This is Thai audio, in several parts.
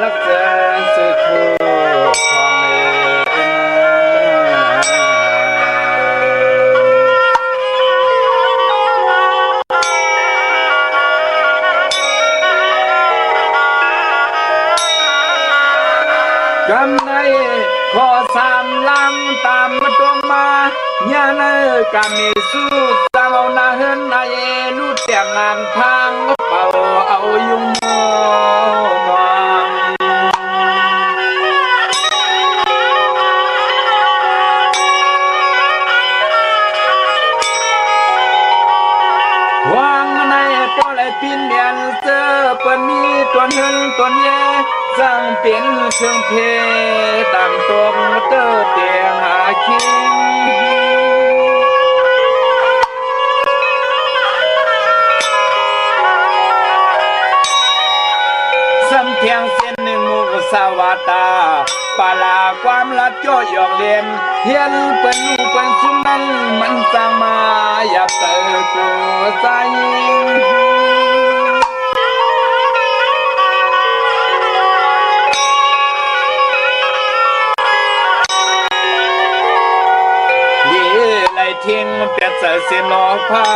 ลักเจอสุขความกำในขอสามลำตามมาตัวมาญาณกามีสู้สาวนาเฮินนายลูกเตียงงานทางเป่าเอายุงมองวางในปอเลยปินเมียนเจอเปิ้นมีตัวเฮินตัวเย่สั่งเป็นเครื่องเพตามตรงเตอเตียงหาคิงซ้ำเทียงเส้นหนึ่งมุกสาวาตาปาลาความลัดจ่อยอกเลียนเฮียนเป็นลูกเป็นสุนันมันสร้างมาอยากเจอตัวใจทิ้งเปียกเสียนอผ้า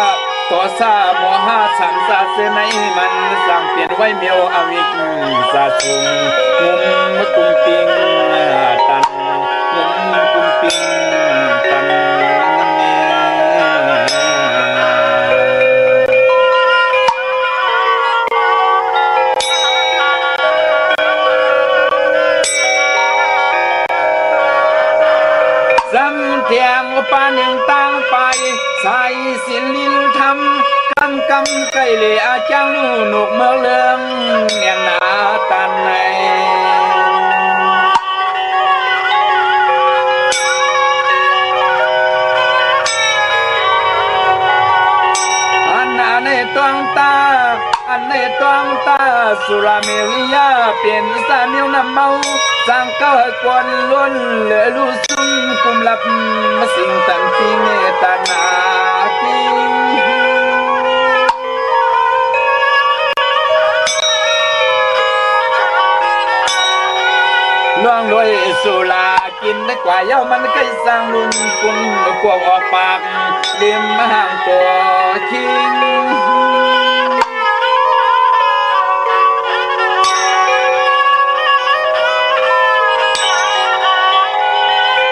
ตัวซาโมหะสังสาเสนมันสั่งเปลี่ยนไว้เมียวอวิกสาสุงมุมกุมปิงตันมุมกุมปิงตันซ้ำเทียงปาหนึ่งตั้งไปใส่สินลินทำกำไก่เหลี่ยจังหนุกเมืองเลืองเงียงหนาตันในอันในตวงตาอันในตวงตาสุราเมริยาเปลี่ยนสามิวน้ำเมาสังเกตกวนล้วนเหลือลูซุ่มกุมลับมาสิ่งตันที่เนตานาทิล่วงรวยสุรากินได้กว่าเย้ามันใกล้สร้างลุนกุนกวงออกปากริมห่างตัวคิง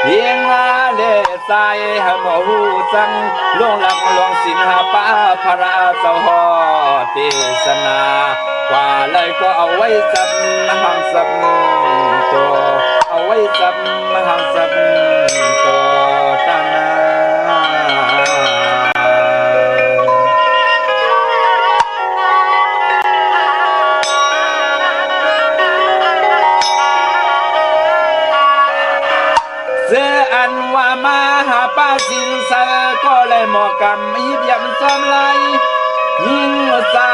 เพียงอาเลสายหมอหูสังลงหลักลงสินหาป้าพระเจ้าหอเทศนากว่าเลยก็เอาไว้สับหังสับตัวเอาไว้สับหังสับตัวตานาเสื้ออันว่ามาหาป้าสินเสก็เลยหมอกำยิบยำซ้ำลายยิงใส่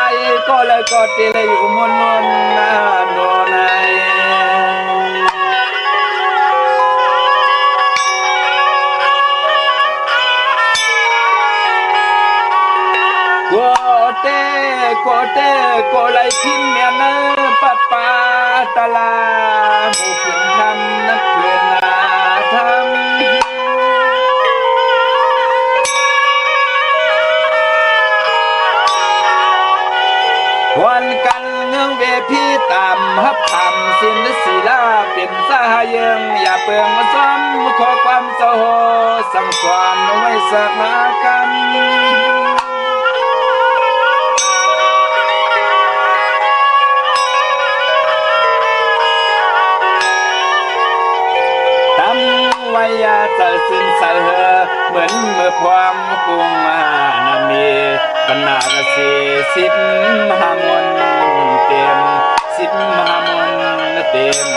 ก็เลยกอดที่เลยอยู่มนนนาโนนายโกเต้โกเลยพิมเมียนปัดปาตลาหมู่พิมทำนักเรียนนาทำวันกันเงื่องเวพีตามฮับทำสินศิลาเป็นสหายงอย่าเปลืองมาซ้ำขอความโสสังสารไว้สักนากันยาเตสินใส่เหอเหมือนเมื่อความกุงมานามีปนาเกษสิบมหามนเต็มสิบมหามนเต็ม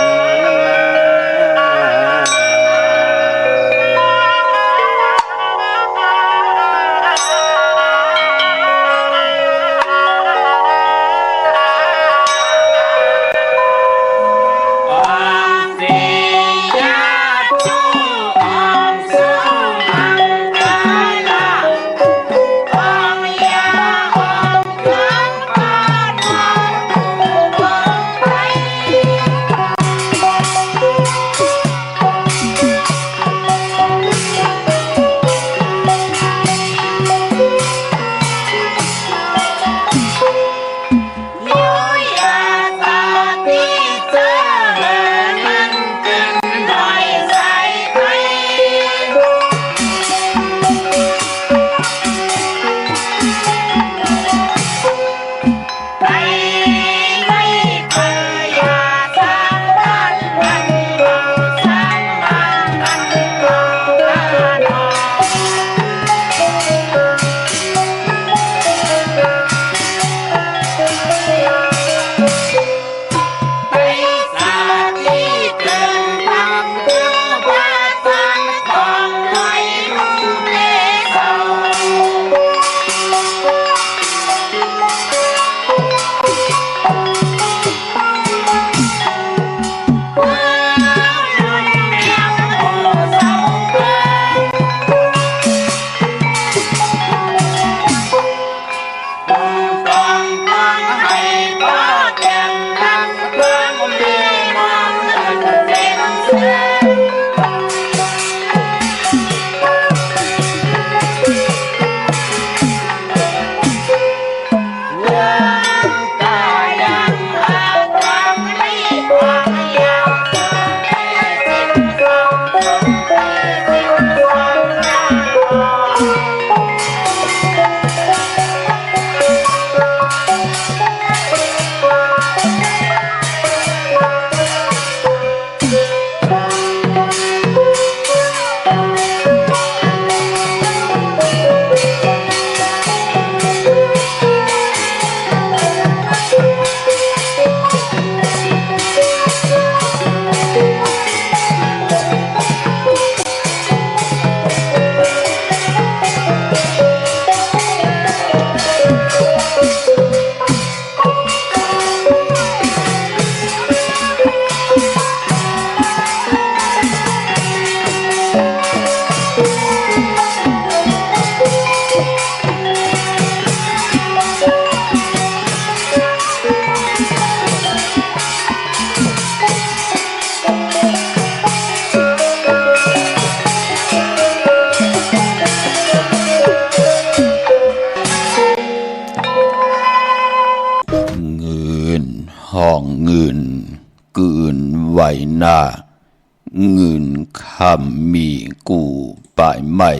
กืนไหวหน้าเงินคำมีกูป่ายไม่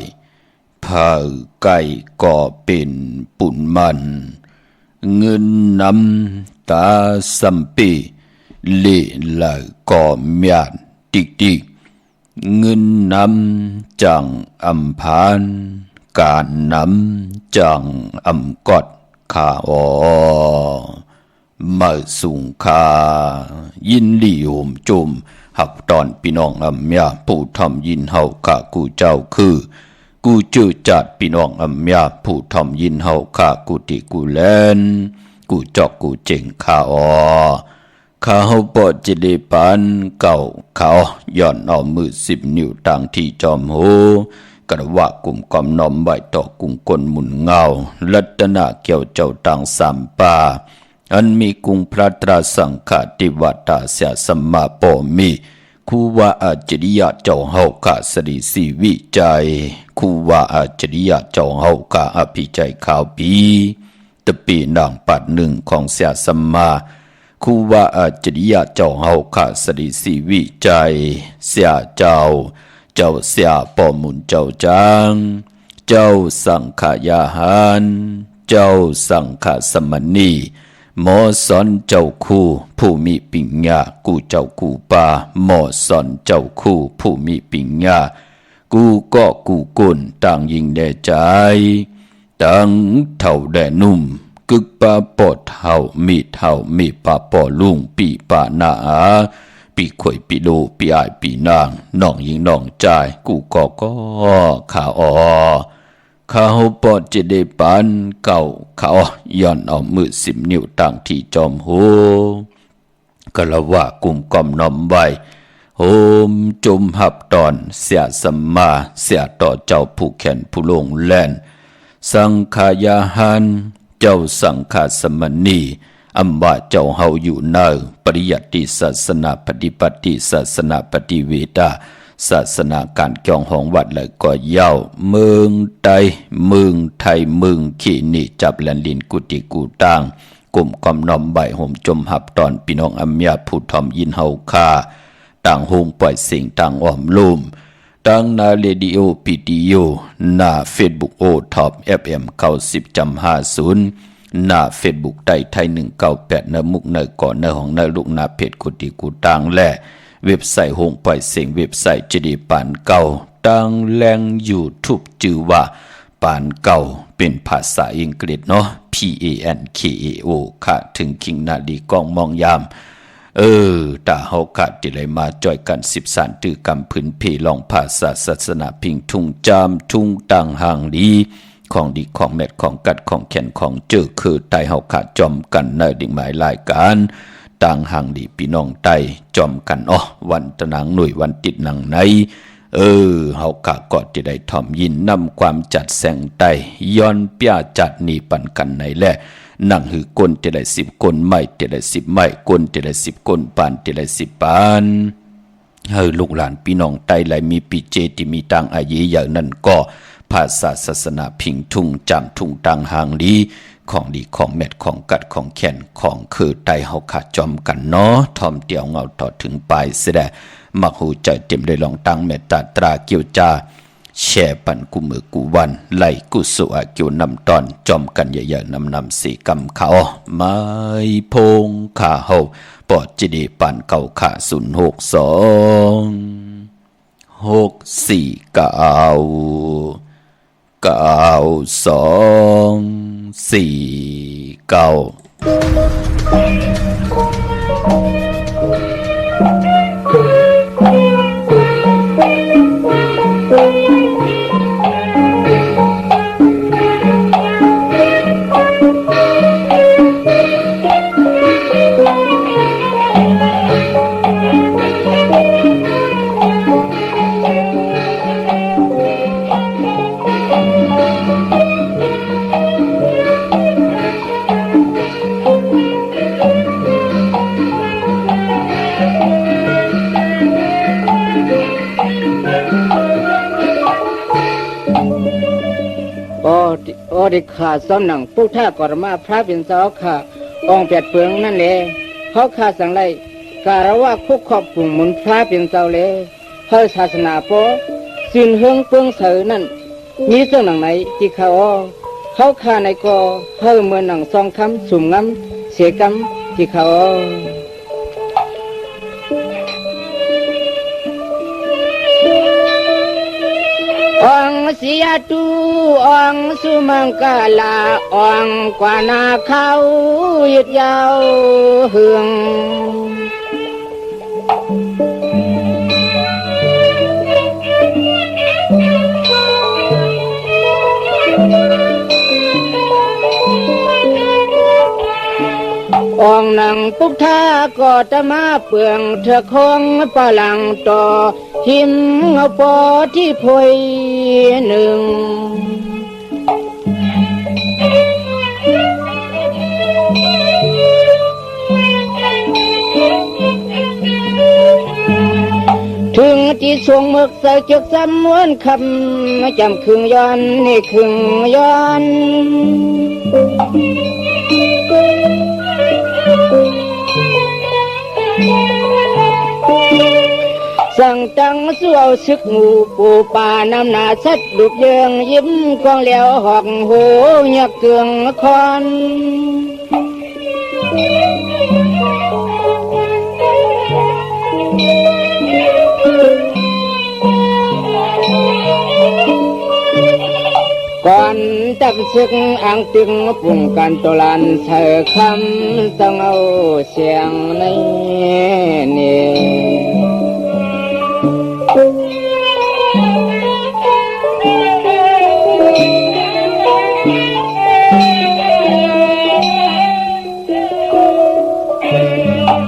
พาไก่ก่อเป็นปุ่นมันเงินนำตาสัมปีเล่ไหลก่อเมียนติกติกเงินนำจังอำพานการนำจังอำกอดข้าอมาสุงคายินลีโหมจุมหับตอนพี่น้องอำยาผู้ทำยินเฮาข้ากูเจ้าคือกูจื้อจัดพี่น้องอำยาผู้ทำยินเฮาข้ากูติกูแลนกูจอกกูเจ๋งข้าข้าเฮาปอดจิเลปันเก่าเขาย้อนเอามือ10 นิ้วต่างที่จอมโหกระว่ากุ่มกอมน้อมไว้ต่อกุ่มกลหมุนเงาลัตนาเกี่ยวเจ้าต่างสามป่าอันมีกุงพระตราสังฆติวัตาเสียสัมมาปมีคูว่าอาจริยะเจ้าเฮาข้าสริสีวิจัยคูว่าอาจริยะเจ้าเฮาข้าอภิจัยข่าวปีตะปีนางปัดหนึ่งของเสียสัมมาคูว่าอาจริยะเจ้าเฮาข้าสริสีวิจัยเสียเจ้าเสียปอมุนเจ้าจางเจ้าสังขยาหารเจ้าสังขสมณีหมอสอนเจ้าคู่ผู้มีปิญญากูเจ้ากูปาหมอสอนเจ้าคู่ผู้มีปิญญากูก็กูกุนต่างยิงแด่ใจต่างเท่าแด่นุ่มกึกปาปอดเท่ามีปาปอลุงปีปานาปีข่อยปีโลปีอายปีนางน้องยิงน้องใจกูก็ข้าข้าเฮาปอดจะได้ปานเก่าเขาย้อนเอามือ10 นิ้วต่างที่จอมโหกะละว่ากุมกอมน้อมไว้โหมจุมหับตอนเสียสัมมาเสียต่อเจ้าผู้แขนผู้ลงแล่นสังขายาหันเจ้าสังฆสมณีอำว่าเจ้าเฮาอยู่เนอปริยัติศาสนาปฏิปฏิศาสนาปฏิเวทาศาสนาการเกี่ยวของวัดและก็เย้าเมืองไทยเมืองขีนี่จับแลนลินกุฏิกูต่างกลุ่มกอมน้อมใบห่มจมหับตอนพี่น้องอัมยาผู้ทอมยินเฮาคาต่างโฮงปล่อยสิ่งต่างอ้อมลุ่มต่างนาเรดิโอพีดีโอหน้าเฟซบุ๊กโอท็อปFM 90.50หน้าเฟซบุ๊กไทย198นมุกเนก่อนเนของเนลูกนาเพจกุฏิกูต่างและเว็บไซต์โฮงปล่อยเสียงเว็บไซต์จดีปานเก่าตั้งแรงยูทูบจื่อว่าปานเก่าเป็นภาษาอังกฤษเนาะ PANKAO ค่ะถึงคิงนาดีกองมองยามตาเฮาค่ะที่ได้มาจ่อยกัน13ตือกำพื้นเพลองภาษาศาสนาพิงทุ่งจามทุ่งต่างห่างดีของดีของแมทของกัดของแขนของเจอคือไตเฮาค่ะจอมกันในดิ่งหมายรายการต่างห่างดีพี่น้องไตจอมกันวันตะนางหน่วยวันติดหนังในเฮากะก็จะได้ถ่อมยินนำความจัดแสงไตย้อนเปียจัดนี่ปันกันในแลนั่งหือกลจะได้10 กลไม้จะได้10 ไม้กลจะได้10 กลปานจะได้10 ปานลูกหลานพี่น้องไตไหลมีปีเจที่มีต่างอายีอย่างนั้นก็ภาษาศาสนาพิงทุ่งจำทุ่งต่างห่างดีของดีของแมทของกัดของแขนของคือไตเฮาขาดจอมกันเนาะทอมเตียวเงาต่อถึงปลายเสดมักหูใจเต็มได้ลองตั้งเมตตาตราเกี่ยวจาแช่ปันกูมือกูวันไล่กุสุอาเกี่ยวนำตอนจอมกันใหญ่ๆนำสีกำเขาไม้พงขาเฮาปอดจิดีปันเก่าขาได้ขาดซ้ำหนังผู้ท่ากรมาพระเป็นสาวขาองเปียดเฟืองนั่นแหละเขาขาดสังไร การว่าคุกขอบปุ่งมุนพระเพียงเจ้าเลยเฮาศาสนาปอสินเฮืองเปืองเสือนั่นมีเจ้าหนังไหนที่เขาฆ่าในกอเฮาเมื่อหนังซองคำสุ่มงำเสียกำที่เขาองเสียตูองสุมังกาลาองกว่านาเขายึดยาวเฮืององนังปุกท่าก็จะมาเปลืองเธอคงปะลังต่อหิมเอาปอที่พยหนึ่งถึงที่ทรงมึกใส่จกสำมวนคำจำครึ่งย้อนนี่ครึ่งย้อนสั่งตังสู้เอาซึกงูปูป่านำหนาสัดดุบเยืองยิ้มกองเหลียวหอกหูยักเกืองคอนก่อนจับซึกอ่างตึงปุ่งกันตลันเธอคำต้องเอาเสียงในนี่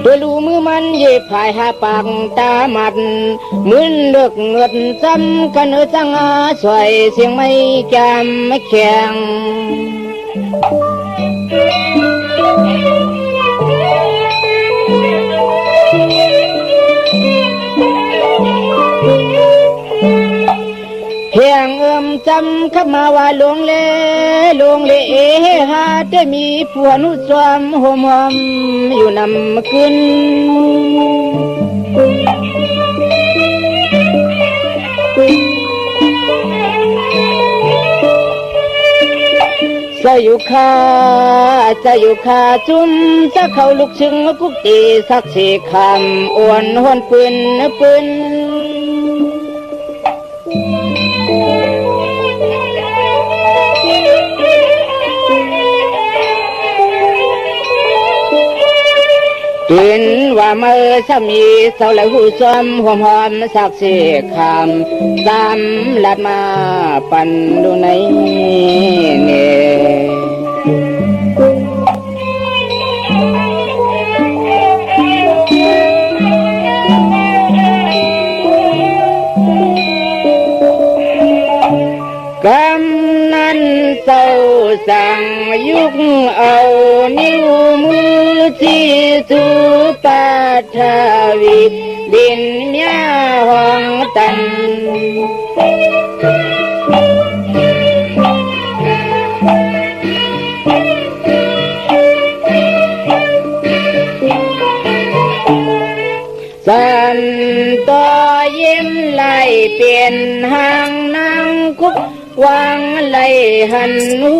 ตัวลูมือมันเย็บผายหาปากตาหมัดมึนเลือกเงิดซ้ำกันจังอาสวยเสียงไม่จำไม่แข็งเพียงจำขับมาว่าลงเฮาจะมีผัวนุสวมหอมอยู่นำขึ้นจะอยู่ขาจุ่มจะเข้าลุกชึงกุกตีสักสี่คำอ้วนหวนปืนกินว่าเมื่อสามีเศร้าและหูซ้อมหอมสักสี่คำซ้ำลัดมาปั่นดูในเนี่ยกำนันเศร้าสั่งยุกเอานิ้วมือที่สุปาทวีดินเมียห้องตันสันต่อยิ้มไล่เปลี่ยนหางนางคุกวางไล่หันหู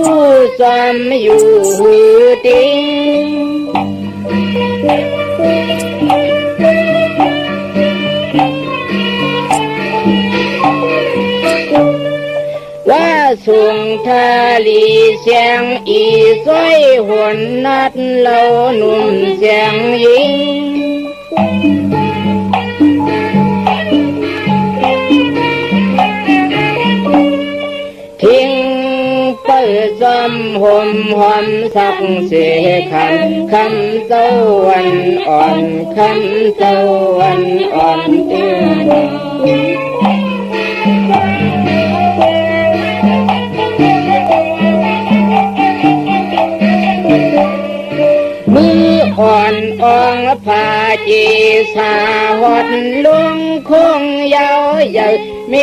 ซ้อมอยู่ติงว่าส่งทาลีเสียงอีซ้อยหวนนัดเล่าหนุ่มเสียงหญิงทิ้งเปิดจอมหอมสักเสียคำเจ้าวันอ่อนคำเจ้าวันอ่อนเตือนมืออ่อนอ่องผาจีสาหดลุงคงยาวใหญ่เม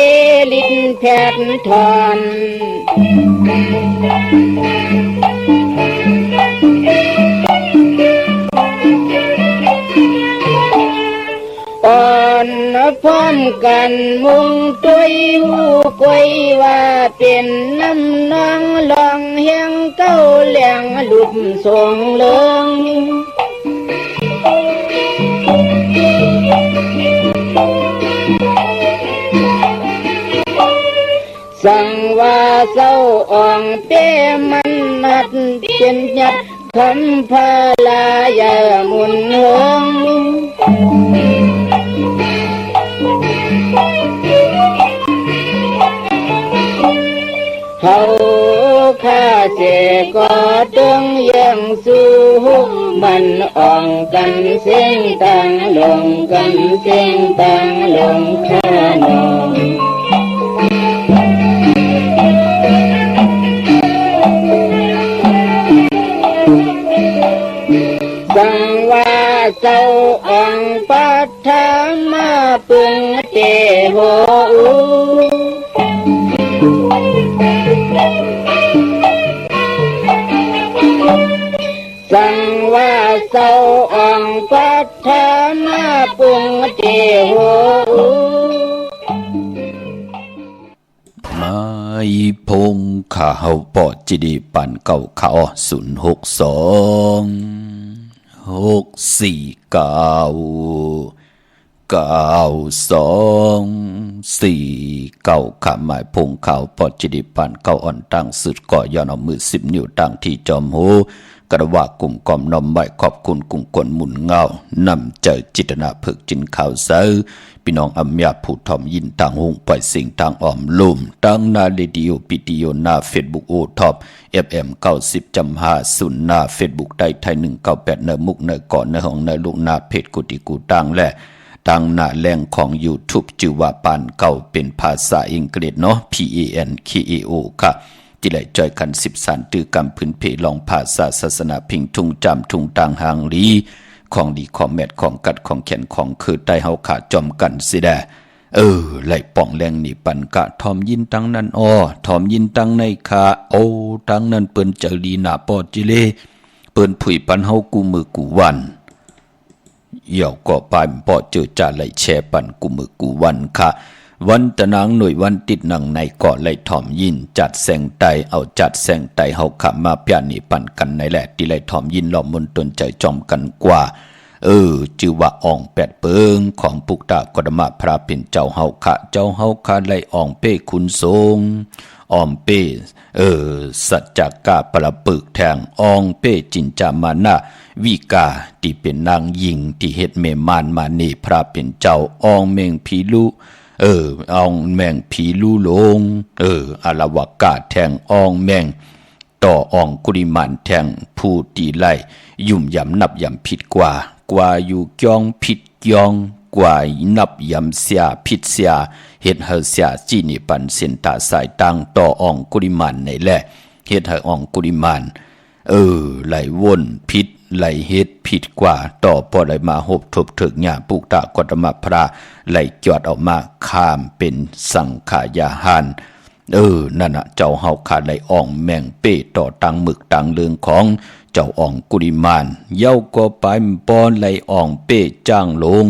ลินแผดทอน นพร้อมกันมุงตุยหูกวยว่าเป็นน้ำนองลองเฮียงเก้าเหลียงลุบทรงเลิงสั่งว่าเศร้าอ่องเป้มันนัดเป็นหยัดคำพาลายามุนเฮิงเขาข้าเจก็ตึงยังสู้มันอ่องกันเสียงต่างลงกันเสียงต่างลงข้านองสั่งว่าเจ้าองปัทมาปึงเตโหสั่งว่าเจ้าองปัทมาปึงเตโหไม้พงข้าเฮาปอจิดีปันเก่าข้า062 649 ขาหมายพงข่าวปอจิดิปันเก่าอ่อนตั้งสุดก่อย้อนเอามือ10 นิ้วตั้งที่จอมหูกระว่ากลุ่มกอมนอมไว้ขอบคุณกลุ่มกวนหมุนเงานำเจอจิตนาเพิกจินข่าวเซอพี่น้องอัมยาผู้ทอมยินต่างหงปล่อยสิ่งต่างอ้อมลุ่มตั้งนาเรดิโอปิติโอนาเฟซบุ๊กโอท็อป FM 90.5หน้าเฟซบุ๊กได้ไทย198เนมุกเนก่อนเนห้องเนลูกนาเพจกุติกูตั้งและตั้งหน้าแหล่งของ YouTube ชื่อว่าปานเก่าเป็นภาษาอังกฤษเนาะ PANKAO ค่ะที่ไหลจอยกัน13ตื้อกำพื้นเพลองภาษาศาสนาพิงทุงจำทุงต่างหางลีของดีของแมทของกัดของแขนของคือได้เฮาขาจอมกันสิแดไหลป่องแรงนี่ปันกะทอมยินตั้งนั้นทอมยินตั้งในขาตั้งนั้นเปิ้นเจอดีหน้าปอจิเลเปิ้นผุยปันเฮากูมือกูวันเหี่ยวก็ปายปอเจอจ่าไหลแช่ปันกูมือกูวันค่ะวันตะนางหน่วยวันติดหนังในเกาะไหลทอมยินจัดแสงไตเอาจัดแสงไตเฮาขับมาเปียนี่ปั่นกันในแหละที่ไหลทอมยินล้อมมนตนใจจอมกันกว่าจือว่าอ่องแปดเปิงของปุกตากฎมะพระเป็นเจ้าเฮาคะไหลอ่องเป้คุณทรงอ่อมเป้สัจจกะปะปึกแทงอ่องเป้จินจามานะวิกาที่เป็นนางหญิงที่เฮ็ดเมมานมานี่พระเป็นเจ้าอ่องเมงพีลุอ่องแมงผีลู่ลงอารวากาแทงอ่องแมงต่ออ่องกุริมันแทงผู้ตีไล่ยุ่มยำนับยำผิดกว่าอยู่เกียงผิดเกียงกว่านับยำเสียผิดเสียเฮ็ดให้เสียจีนี่ปันเส้นตาสายตังต่ออ่องกุริมันในแหละเฮ็ดให้อ่องกุริมันไหลวนผิดไหลเฮ็ดผิดกว่าต่อพอไหลมาหบทบถึกหญ้าปุกตะกฎมะพระไหลจอดออกมาข้ามเป็นสังขายาหานนั่นน่ะเจ้าเฮาขาดไหลอ่องแมงเป้ต่อตังหมึกตังเลืองของเจ้าอ่องกุริมานเย้าก็ไปปอนไหลอ่องเป้จ้างลง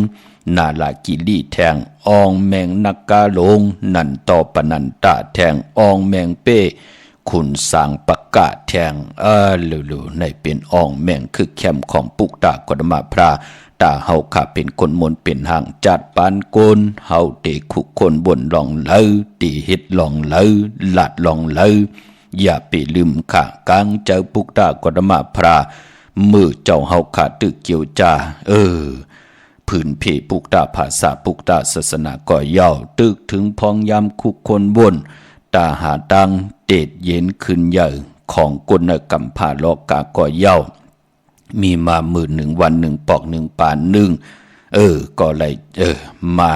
นาลากิลีแทงอ่องแมงนักกาลงนั่นต่อปนันตะแทงอ่องแมงเป้คุณสร้างประกาศแทงลูในเป็นอ่องแม่งคือแคมของปุกตากฎมะพระตาเฮาข้าเป็นคนมนเป็นห่างจัดปานโกนเฮาเตคุกคนบนลองเลอตีเฮ็ดลองเลอลาดลองเลออย่าไปลืมข้ากลางเจอปุกตากฎมะพระมือเจ้าเฮาข้าตึกเกี่ยวจ้าพื้นเพปุกตาภาษาปุกตาศาสนาก่อยาวตึกถึงพองยามคุกคนบนตาหาตังเดดเย็นขึ้นใหญ่ของกลกรรมผ่าโลกาก่อเย้ามีมา11,000 วัน1ปอก1ปาน1ก็เลยมา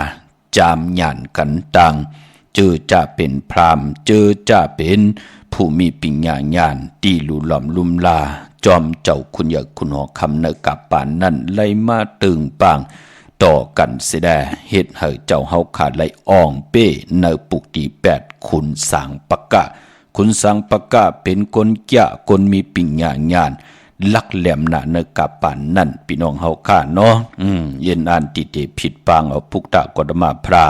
จามหยันกันตังเจอจะเป็นพรามเจอจะเป็นผู้มีปิญญาญาณตีลุหลอมลุมลาจอมเจ้าคุณอยากคุณหอคำเนกับปานนั่นไล่มาตึงปางต่อกันเสียแดเฮ็ดให้เจ้าเฮาขาดไหลอ่องเป้เนปุกตี8คุณสังปะกะคุณสังปะกะเป็นคนแก่คนมีปิญญาญาณ ลักแหลมหนาเนกับปานนั่นพี่น้องเฮาข้าเนาะเย็นอันติเตผิดปางเอาพุกตะกดมาพรา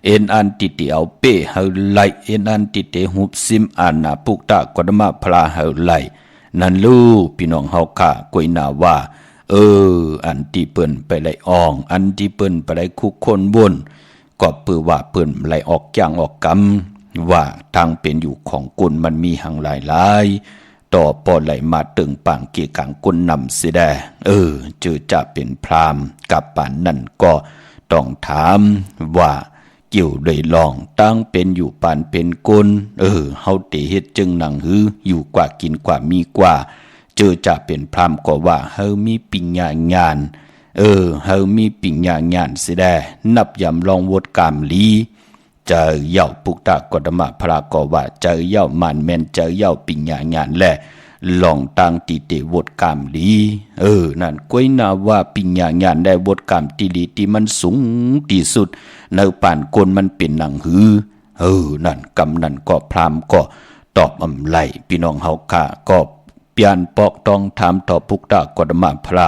เอ็นอันติเตเอาเป้เฮาไลเอ็นอันติเตหุบซิมอันนาพุกตะกดมาพราเฮาไลนั่นลูพี่น้องเฮาข้ากวยนาว่าอันที่เปิ้นไปไล่อองอันที่เปิ้นไปไล่คุกคนบนก็เปือว่าเปิ้นไล่ออกจ้างออกกรรมว่าทางเป็นอยู่ของกุนมันมีหังหลายต่อปอไหลมาตึงปางเกียกังกุนนำสิได้เจอจะเป็นพรามกับปานนั่นก็ต้องถามว่าเกี่ยวเลยลองตั้งเป็นอยู่ปานเป็นกุนเฮาเตเฮ็ดจึงหนังหืออยู่กว่ากินกว่ามีกว่าเจอจะเป็นพรามก็ว่าเฮามีปิญญางานเฮามีปิญญางานสิได้นับยำลองวดกามลีเจอเย่าปุกตะกดมะพระก็ว่าเจอเย่ามันแม่นเจอเย่าปิญญางานแหละลองตั้งติเตวดกามลีนั่นกวยนาว่าปิญญางานได้วดกามติลีที่มันสูงที่สุดในป่านคนมันเป็นหนังหือนั่นกำนั่นก็พรามก็ตอบอำไลพี่น้องเฮาค่ะก็เปลี่ยนปอกต้องถามต่อพุกตะกดมะพระ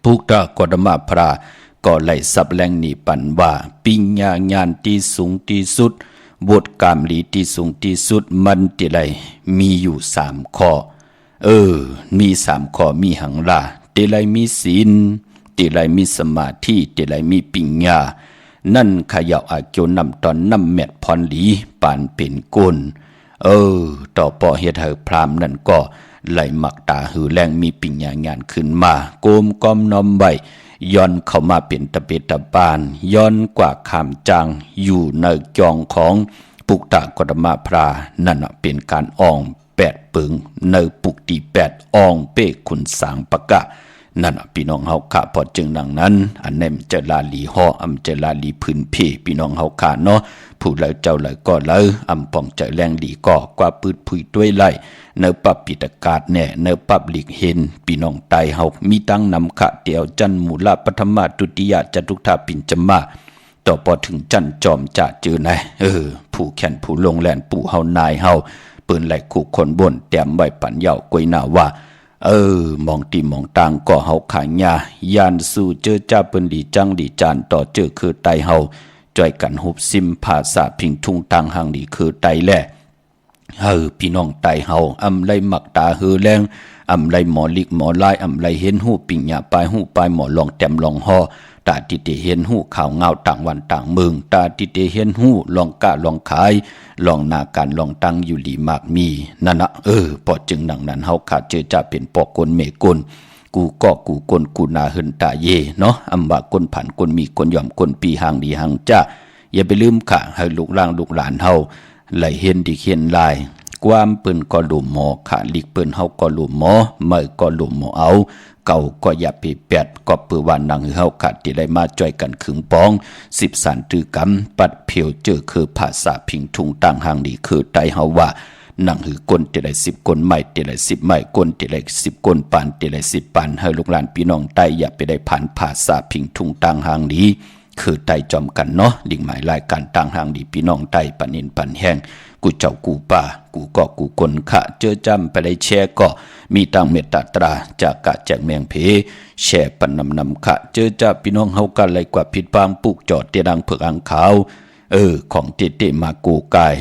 พุกตะกดมะพระก็ไล่สับแรงนี่ปันว่าปิญญางานที่สูงที่สุดบทกามลีที่สูงที่สุดมันที่ไรมีอยู่3 ข้อมี3 ข้อมีหังลาที่ไรมีศีลที่ไรมีสมาธิที่ไรมีปิญญานั่นขยาวอาเกียวนำตอนนำแมดพรหลีปานเป็นกุนต่อปอเฮ็ดให้พรามนั่นก็ไหลมักตาหือแรงมีปิญญางานขึ้นมาโกมก้อมน้อมไว้ย้อนเข้ามาเป็นตะเปตะบานย้อนกว่าขามจางอยู่ในจองของปุกตะกดมะพรานั่นเป็นการอ่อง8 ปึงในปุกตี8อ่องเป้ขุนสางปะกะนั่นพี่น้องเฮาค่ะพอจึงดังนั้นอันนั้นจะลาลีห่ออำจะลาลีพื้นเพพี่น้องเฮาค่ะเนาะผู้แล้วเจ้าแล้วก็แล้วอำป้องใจแรงดีก็กว่าปืดผุยด้วยไล่เนปับปิตกาศแน่เนปับหลีกเห็นพี่น้องไตเฮามีตั้งนำขะเตียวจันมูลปฐมตุติยจตุถาปิญจมาต่อพอถึงจันจอมจะเจอไหนผู้แข่นผู้ลงแลนปู่เฮานายเฮาปืนไหลคู่คนบนแต้มไว้ปัญญากวยหน้าว่ามองตีมองต่างก็เฮาขายายานสู่เจอจ้าเปิ้นดีจังดีจานต่อเจอคือไตเฮาจ่อยกันหุบซิมภาษาพิงทุ่งต่างหางดีคือไตแลพี่น้องไตเฮาอำไลมักตาหือแรงอำไลหมอลิกหมอลายอำไลเห็นหูปิญญาปลายหูปลายหมอลองแต้มลองห่อตาติเตเห็นหูข่าวเงาต่างวันต่างเมืองตาติเตเห็นหูลองกะลองขายลองนาการลองตั้งอยู่หลีมากมีนั่นพอจึงดังนั้นเฮาขาดเจอจะเป็นปอกกลเมกลกูก็กูกลกูนาหึนตาเยเนาะอำว่ากลผันกลมีกลยอมกลปีหางดีหางจ้าอย่าไปลืมค่ะให้ลูกหลานลูกหลานเฮาไหลเห็นดีเขียนลายความปืนก็หลุมหมอขาลิกปืนเฮาก็หลุมหมอไม่ก็หลุมหมอเอาเก่าก็อย่าไปแปดก็เปือว่านังเฮาขาดที่ได้มาจ่อยกันขึงปอง10 สันตือกำปัดเพียวเจอคือภาษาพิงทุงต่างหางดีคือไตเฮาว่านังหือกลที่ได้10 กลไม่ที่ได้10ไม่กลที่ได้10 กลปานที่ได้10 ปานให้ลูกหลานพี่น้องไตอย่าไปได้ผ่านภาษาพิงทุงต่างหางดีคือไตจอมกันเนาะดิ่งหมายรายการต่างหางดีพี่น้องไตปันนินปันแห้งกูเจ้ากูป่ากูก็กูกลขะเจอจำไปได้แช่ก็มีตังเมตตาตราจากกะแจกเมียงเพแช่ปันนำขะเจอจ้าพี่น้องเฮากันเลยกว่าผิดบางปุกจอดเตียดังเผือกอังขาวของเตมากูกาย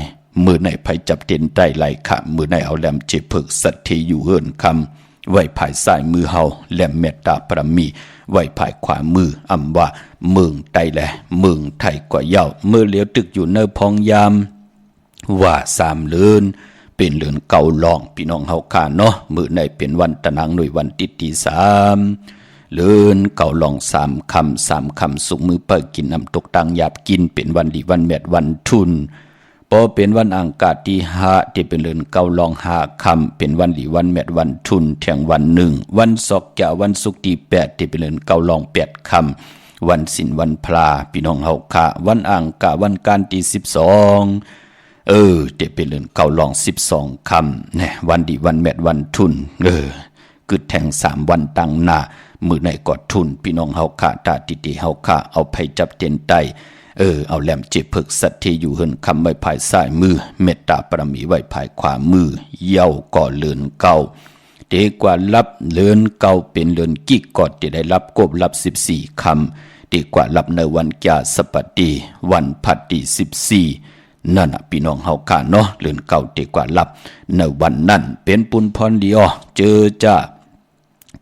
มือไหนไผจับเต็นใต้ไหลขะมือไหนเอาแหลมเจ็บเผือกสัตทีอยู่เฮินคำไว้ภายซ้ายมือเฮาแหลมเมตตาปรมีไว้ภายขวามืออำว่าเมืองไตแลเมืองไทยกว่าเย้าเมื่อเลี้ยวตึกอยู่เนพองยามว่า3 เลือนเป็นเลือนเก่าลองพี่น้องเฮาค่ะเนาะมื้อไหนเป็นวันตะนางหน่วยวันติตี3เลือนเก่าลอง3 คำสุกมือเปิดกินน้ำตกตังหยาบกินเป็นวันดีวันแมดวันทุนพอเป็นวันอังคารที่5ที่เป็นเลือนเก่าลอง5 คำเป็นวันดีวันแมดวันทุนแทงวัน1วันศอกแก่วันศุกร์ที่8ที่เป็นเลือนเก่าลอง8 คำวันศีลวันพระพี่น้องเฮาค่ะวันอังคารวันการที่12เดี๋ยวเป็นเรื่องเก่าลอง12 คำเนี่ยวันดีวันแมดวันทุนกึดแทง3 วันตั้งหน้ามือไหนกอดทุนพี่น้องเฮาค่ะตาติติเฮาค่ะเอาไผจับเตียนไตเอาแหลมเจ็บเพิกสัตที่อยู่เฮินคำไว้ภายซ้ายมือเมตตาปรมีไว้ภายขวามือเย้าก่อเลือนเก่า เดกว่ารับเลือนเก่าเป็นเลือนกิกกอดที่ได้รับกบรับ14คำดีกว่ารับในวันแก่สปฏิวันพัดที่14นั่นพี่น้องเฮากาเนาะเลือนเก่าดีกว่ารับในวันนั้นเป็นปุญพรดีอ้อเจอจ้า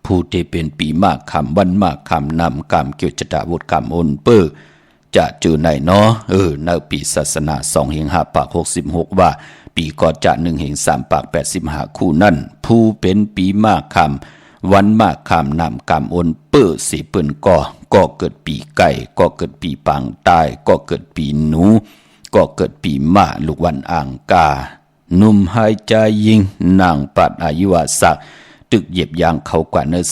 ผู้ที่เป็นปีมากคำวันมากคำนำกรรมเกี่ยวจตาวุฒิกรรมโอนเปอร์จะเจอไหนเนาะในปีศาสนา2/5 ปาก 66ว่าปีก่อจะ1/3 ปาก 85คู่นั่นผู้เป็นปีมากคำวันมากคำนำกรรมโอนเปอร์สิเปิ้นก็เกิดปีไก่ก็เกิดปีปางตายก็เกิดปีหนูก็เกิดปีม้าลูกวันอ่างกานุ่มหายใจยิงนางปัดอายุวศักดิ์ตึกเหยียบยางเขากว่าเนื้อ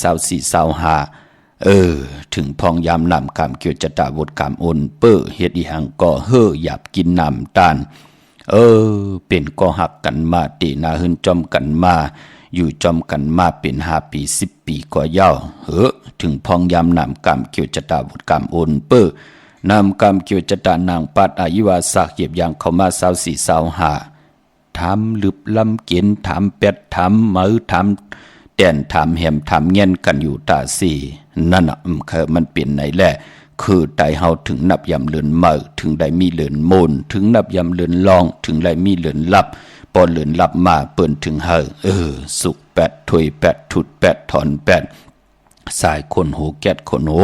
24-25ถึงพองยามนำกรรมเกี่ยวจตาวุฒิกรรมโอนเปอร์เฮ็ดอีหังก็หยับกินน้ำตาลเป็นก็หักกันมาตีนาหึนจอมกันมาอยู่จอมกันมาเป็น5 ปี10 ปีก็ยาวถึงพองยามนำกรรมเกี่ยวจตาวุฒิกรรมโอนเปอร์นำกรรมเกี่ยวจตานางปัดอายุวศักดิ์เหยียบยางเข้ามา24-25ถามลึบลำเกียนถามเป็ดถามมือถามแด่นถามแหมถามเงี้ยนกันอยู่ตาสี่นั่นมันเปลี่ยนไหนแหละคือไตเฮาถึงนับยำเลือนเมื่อถึงได้มีเลือนโมนถึงนับยำเลือนลองถึงได้มีเลือนลับพอเลือนลับมาเปิ้นถึงสุก8ถวย8ถุด8ถอน8สายคนโหแก๊ดคนโห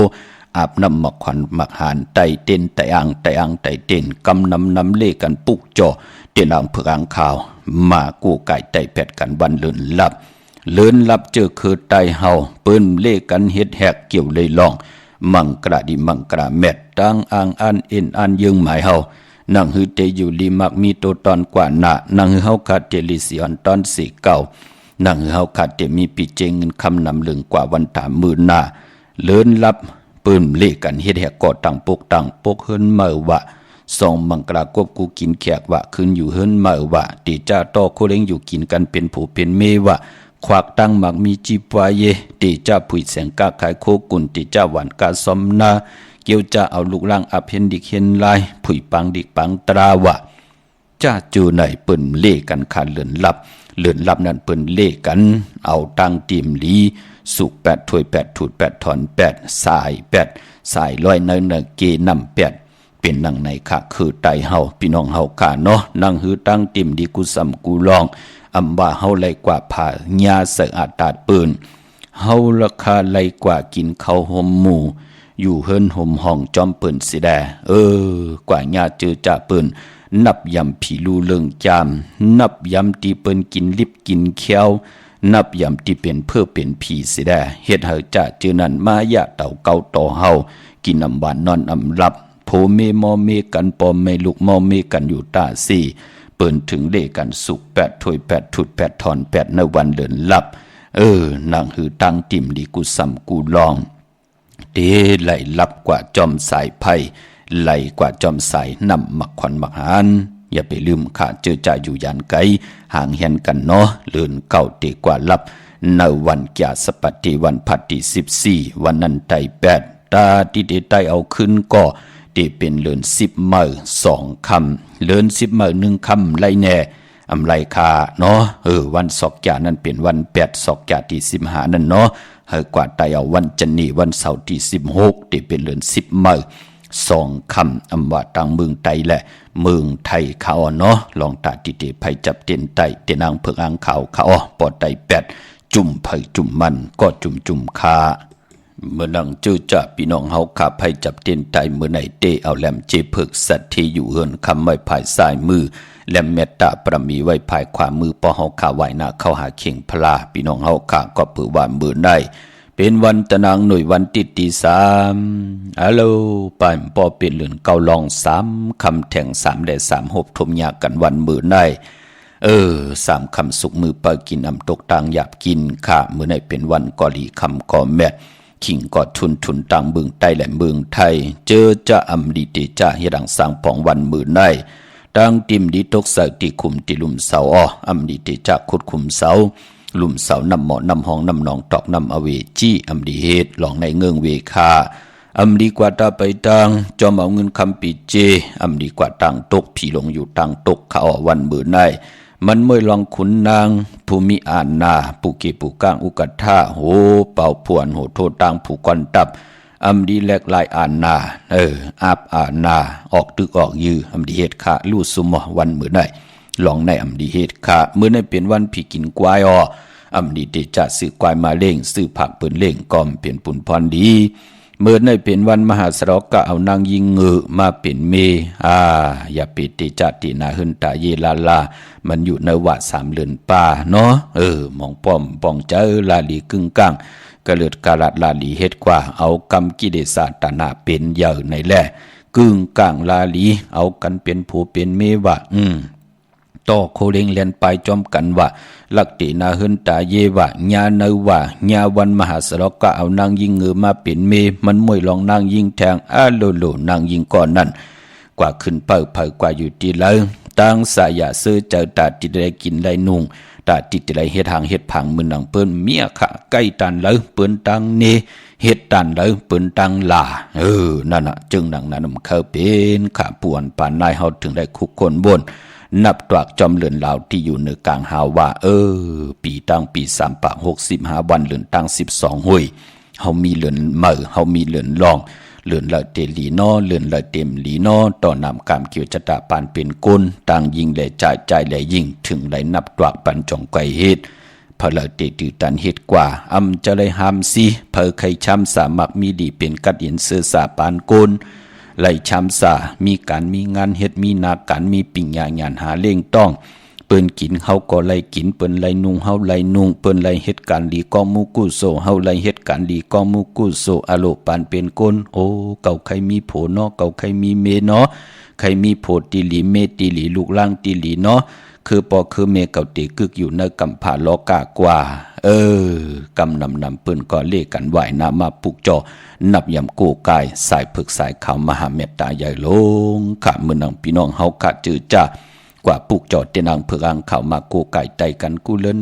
อาบน้ำหมักขวัญหมักหานไตเต้นไตอังไตเต้นกำน้ำเล่กันปุกจ่อเต้นอังเผือกอังข่าวมากู้ไก่ไตแปดกันวันเลือนลับเจอคือไตเฮาเปิ้นเล่กันเฮ็ดแหกเกี่ยวเลยลองมังกระดิมังกระแมดตังอ่างอันเอ็นอันยึงหมายเฮานังฮือเตอยู่ลีมักมีโตตอนกว่าหน้านังฮือเฮาขาดเตลิสิออนตอนสี่เก่านังฮือเฮาขาดเตมีปีเจงเงินคำนำลึงกว่าวันถามมื้อหน้าเลินลับเปิ้นเล่กันเฮ็ดแหกก่อตั้งปกเฮินเมื่อวะ2 มังกรากบกูกินแขกวะขึ้นอยู่เฮินเมื่อวะติจ้าต่อโคเล้งอยู่กินกันเป็นผู้เป็นเมวะควักตั้งมักมีจีปวายเยติจ้าผุยแสงกาขายโคกุนติจ้าหวานกาซอมนาเกี่ยวจะเอาลูกล่างอเพนดิกเห็นลายผุยปังดิกปังตราวะจ้าจูไหนเปิ้นเล่กันขาดเลือนลับนั่นเปิ้นเล่กันเอาตังติมลีสุก8ถวย8ถุด8ถอน8สายลอยเนเกนำ8เป็นนังในค่ะคือไตเฮาพี่น้องเฮากาเนาะนังหือตั้งติมดีกุสัมกูลองอำว่าเฮาไลกว่าผ่าญาเสอาตาดปืนเฮาราคาไลกว่ากินข้าวห่มหมู่อยู่เฮิรนห่มห้องจอมปืนสิแดกว่าญาเจอจ่าปืนนับยำผีลูเลิงจามนับยำตีเปิ้นกินลิบกินเคี้ยวนับยำที่เป็นเพื่อเป็นผีสิแดเฮ็ดให้จ่าเจอนั้นมายะเต่าเก่าต่อเฮากินอำบานนอนอำรับโผเมมอเมกันปอมเมลูกมอเมกันอยู่ตาสี่เปิ้นถึงเล่กันสุก8ถวย8ถุด8ถอน8ในวันเดินลับนางหือตั้งติ่มดีกูซ้ำกูลองเดไหลลับกว่าจอมสายไผ่ไหลกว่าจอมสายนำหมักขวัญหมักหานอย่าไปลืมข้าเจอจ่าอยู่ยันไกห่างเห็นกันเนาะเลื่อนเก่าตีกว่าลับในวันแก่สปัติวันพัดที่14วันนั้นไต8ตาที่ได้ไตเอาขึ้นก็เป็นเลือน10 มื้อ2 คำเลือน10 มื้อ1 คำไรแน่อำไรคาเนาะวันศอกแก่นั้นเป็นวัน8ศอกแก่ที่15นั่นเนาะกว่าไตเอาวันจันนีวันเสาร์ที่16ที่เป็นเลือน10 มื้อ2 คำอำว่าต่างเมืองไตและเมืองไทยเขาเนาะลองตาติเตไผจับเต็นไตเตนางเพิกอ่างขาวเขาปอดไต8จุ่มไผจุ่มมันก็จุ่มคาเมื่อนังเจอจะพี่น้องเฮาขับให้จับเต้นไตเมื่อไหนเตเอาแหลมเจเพิกสัตว์ที่อยู่เฮินคำไว้ภายซ้ายมือแหลมเมตตาประมีไว้ภายขวามือปอเฮาขาไหวหน้าเข้าหาเข่งพลาพี่น้องเฮาขาก็เปือว่ามือได้เป็นวันตะนางหน่วยวันติดที่3ฮัลโหลปานปอเป็นเลือนเกาลอง3คำแทง3ได้3หบทมยากันวันมือได้3คำสุกมือปากินอำตกต่างหยาบกินค่ะมื้อไหนเป็นวันกอลีคำก่อแม่ขิงก็ทุนต่างเมืองใต้และเมืองไทยเจอจะอำดีเตจ้าเฮดังสร้างปองวันมือในดังติมดีตกใส่ติคุมติลุมเสาอำดีเตจ้าขุดคุมเสาลุมเสานำหมอนำห้องนำหนองตอกนำอเวจี้อำดีเฮดหลองในเงืองเวคาอำดีกว่าตาไปตังจอมเอาเงินคำปีเจอำดีกว่าตังตกผีหลงอยู่ตังตกเขาวันมือใน มันมวยลองขุนนางผู้มีอานาผู้เก็บผู้ก้างอุกัฏฐาโหเป่าผวนโหโทษตังผู้ก่อนตับอำดีแลกลายอานาอาบอานาออกตึกออกยืออำดีเฮ็ดขาลู่ซุมวันมื้อใดลองในอำดีเฮ็ดขามื้อในเป็นวันพี่กินกวายอำดีเดจะซื้อกวายมาเล่งซื้อผักเปิ้นเล่งกอมเป็นปุนพรดีเมื่อในเป็นวันมหาสรกะเอานางยิงเงือมาเป็นเมอย่าปิดติจัดตินาหึนตาเยลาลามันอยู่ในวัด3เดือนป่าเนาะมองป้อมป้องเจอลาลีกึ่งกลางกระเลิดกาลัดลาลีเฮ็ดกว่าเอากรรมกิเลสตนาเป็นเยอะในแลกึ่งกลางลาลีเอากันเป็นผู้เป็นเมวะต่อโคเล็งเลียนไปจอมกันว่าลักตินาหึนตาเยวะญาเนวะญาวันมหาสรกะเอานางยิงเงือมาเป็นเมมันมวยลองนางยิงแทงโลนางยิงก่อนนั่นกว่าขึ้นเปิดกว่าอยู่ที่เลยตั้งสายาซื้อเจอตาติดได้กินได้นุ่งตาติดได้เฮ็ดหางเฮ็ดผังมือนังเปิ้นเมียขะใกล้ตันเลยเปิ้นตังเนเฮ็ดตันเลยเปิ้นตังลานั่นน่ะจึงดังนั้นมันเข้าเป็นข้าป่วนปานนายเฮาถึงได้คุกคนบนนับตรากจอมเลือนลาวที่อยู่ในกลางหาว่าปีตั้งปี3 ปะ 65 วันเลือนตั้ง12 หุยเฮามีเลือนเมื่อเฮามีเลือนลองเลือนละเตลีนอเลือนละเต็มลีนอต่อนำกามเกี่ยวจะตะปานเป็นก้นต่างยิงและใจและยิงถึงได้นับตรากปันจองไกเฮ็ดพะละเตตือตันเฮ็ดกว่าจะเลยหามสิเพอไข่ช้ำสามักมีดีเป็นกัดเห็นเสื้อสาปานก้นไล่ช้ำสามีการมีงานเฮ็ดมีนาการมีปิ่งญาณหาเล่งต้องเปิ้นกินเฮาก็ไล่กินเปิ้นไล่นุ่งเฮาไล่นุ่งเปิ้นไล่เฮ็ดการดีกอมูกุโซเฮาไล่เฮ็ดการดีกอมูกุโซอโลปานเป็นก้นเก่าใครมีโผเนาะเก่าใครมีเมเนาะใครมีโผติลีเมติลีลูกล่างติลีเนาะคือปอคือเมเก่าติกึกอยู่ในกำผาลอกากว่ากำนำเปิ้นก็เลกันไหวนามาปุกจอนับยำโกกายสายผึกสายขาวมหาเมตตาใหญ่ลงข้ามือนังพี่น้องเฮาขะจือจ้ากว่าปุกจอเตนางเผือกางข่าวมาโกไก่ไตกันกูเลิน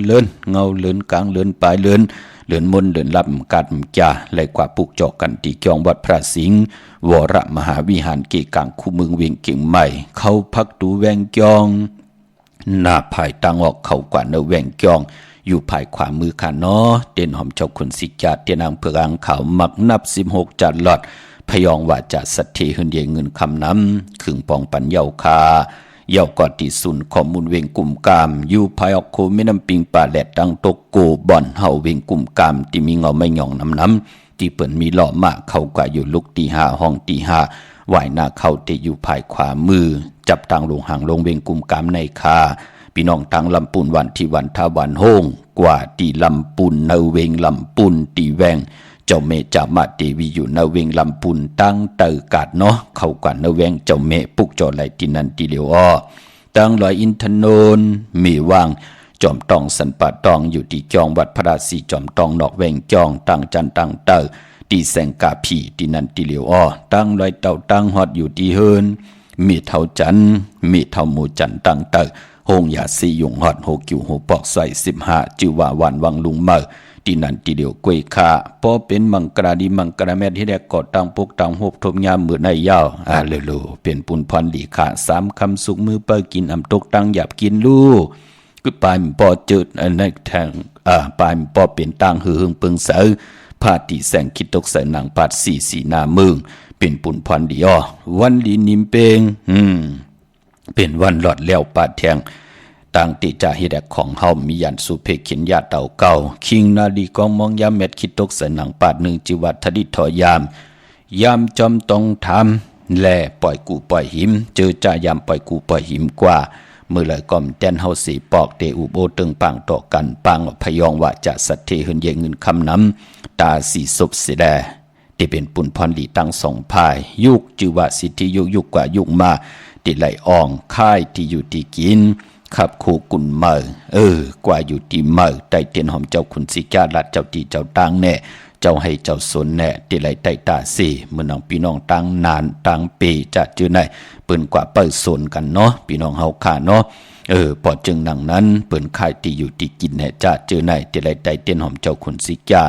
เงาเลินกลางเลินปลายเลินมนเลินลำกัดจ่าไหลกว่าปุกจอกันที่จองวัดพระสิงห์วรมหาวิหารเกกังคู่เมืองเวียงเก่งใหม่เข้าพักดูแวงจองหน้าภายตังออกเข้ากว่าเนแวงจองอยู่ภายขวามือค่ะเนาะเด่นหอมเจ้าคุณสิจัดเตนางเผือกางข่าวมักนับ16จัดหลอดพยองว่าจะสัตเทหึนเยเงินคำน้ำขึงปองปัญเยาคาเยาวกอติสุนข้อมูลเวงกลุ่มกามอยู่ภายออกโคไม่น้ำปิงป่าแหลดดังตกโกบ่อนเฮาเวงกลุ่มกามที่มีเงาไม่หย่องน้ำที่เปิ่นมีหล่อมากเข้ากว่าอยู่ลุกตี5ห้องตี5ว่ายหน้าเข้าเตอยู่ภายขวามือจับตังลงห่างลงเวงกลุ่มกามในคาพี่น้องตังลำปูนวันที่วันทาวันโฮงกว่าตีลำปูนเนเวงลำปูนตีแวงเจ้าเมจามาเทวีอยู่เนเวงลำปูนตั้งเตอกาดเนาะเข้ากว่าเนเวงเจ้าเมปุกจอไหลตินันติเหลียวตั้งลอยอินทนนมีว่างจอมตองสันปะตองอยู่ที่จองวัดพระราศีจอมตองนอกแวงจองตั้งจันตั้งเตอตีแสงกาผีตินันติเหลียวตั้งลอยเต่าตั้งฮอดอยู่ที่เฮินมีเท่าจันมีเท่าหมูจันตั้งเตอหงยาสียุงฮอด6กิ่ว6ปอกใส่15จือว่าวันวังลุงเมอตีนันติเดียวกวยคาพอเป็นมังกราดีมังกราแม่ที่แดกกอดตังปกตังหบทบยามมือในยาวเลโลเป็นปุนพรหลีขา3คำสุกมือเปิกินอำตกตังหยับกินลูกก็ปลายปอจืดอันนั้นแทงปลายปอเป็นตังหือหึงปึงเสือพาติแสงคิดตกใส่หนังปาดสีหน้ามึงเป็นปุนพรดีวันลีนิมเปงเป็นวันหลอดแล้วปาดแทงต่างติจ่าเฮ็ดของเฮามียันสุเพขินยาเต่าเก่าคิงนาดีกองมองยามเม็ดคิดตกใส่หนังปาด1จิวัดทดิถอยามจอมต้องทำแลปล่อยกูปล่อยหิมเจอจ่ายามปล่อยกูปล่อยหิมกว่ามือเลยก่อมแต้นเฮาสีปอกเตอุโบตึงปังต่อกันปังพยองว่าจะสัตเทหึนเยเงินคำน้ำตาสีศพเสดที่เป็นปุนพรหลีตั้ง2พายยุกจือว่าสิทธิยุกกว่ายุกมาติไหลอ่องค่ายที่อยู่ที่กินขับโคกุนเมอกว่าอยู่ที่เมอไต่เตียนหอมเจ้าขุนสิกาลัดเจ้าตีเจ้าตังแน่เจ้าให้เจ้าสนแน่ติไหลไต่ตาสีเมื่อน้องพี่น้องตังนานตังปีจะจื้อไหนเปิ้นกว่าเปิดสนกันเนาะพี่น้องเฮาขาเนาะพอจึงหนังนั้นเปิ้นค่ายที่อยู่ที่กินแน่จะจื้อไหนติไหลไต่เตียนหอมเจ้าขุนสิกา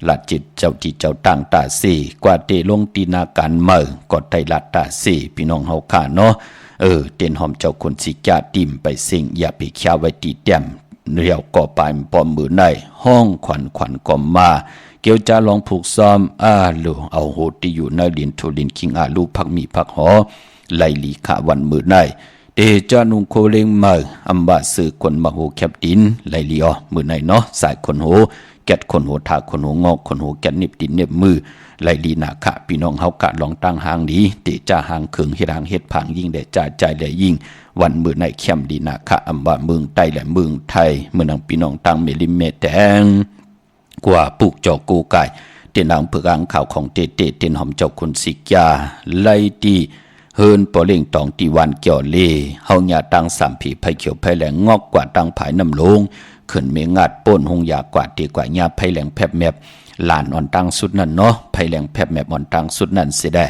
ลัดจิตเจ้าตีเจ้าตังตาสีกว่าเตลงตีนาการเมอก็ไต่ลัดตาสีพี่น้องเฮาขาเนาะ เตียนหอมเจ้าคนสิจ้าติ่มไปเสิงอย่าไปเคี้ยวไว้ตีแต้มเรียวก่อปลายปอมมือในห้องขวัญก่อมมาเกี่ยวจะลองผูกซ้อมลูเอาโหที่อยู่ในดินทุลินคิงลูพักมีพักหอไลลีขะวันมือในเดจานุงโคเลงมาอัมบาสือคนมาโหแคบดินไลลีอมือในเนาะสายคนโหแกดคนโหทาคนโหงอกคนโหแกดเน็บดินเน็บมือไลลีนาขะพี่น้องเฮากะลองตั้งหางดีเดจาหางเขิงเฮ็ดหางเฮ็ดผังยิ่งได้จ่าใจได้ยิ่งวันมือในเข้มดีนาขะอัมบาเมืองใต้และเมืองไทยเมื่อนางพี่น้องตั้งเมลิเมแดงกว่าปลูกจอกูไก่เตียนหลังเผือกอ่างข่าวของเตเตียนหอมเจ้าคนสิกยาไล่ตีเฮินปอเล่งตองตีวันเกี่ยวเล่เฮาหยาตังสามผีไผเขียวไผแหลงงอกกว่าตังผายน้ำลงขึ้นเมงัดป้นหงยากว่าตีกว่าหญ้าไผแหลงแผบแมบหลานอ่อนตังสุดนั่นเนาะไผแหลงแผบแมบอ่อนตังสุดนั่นสิได้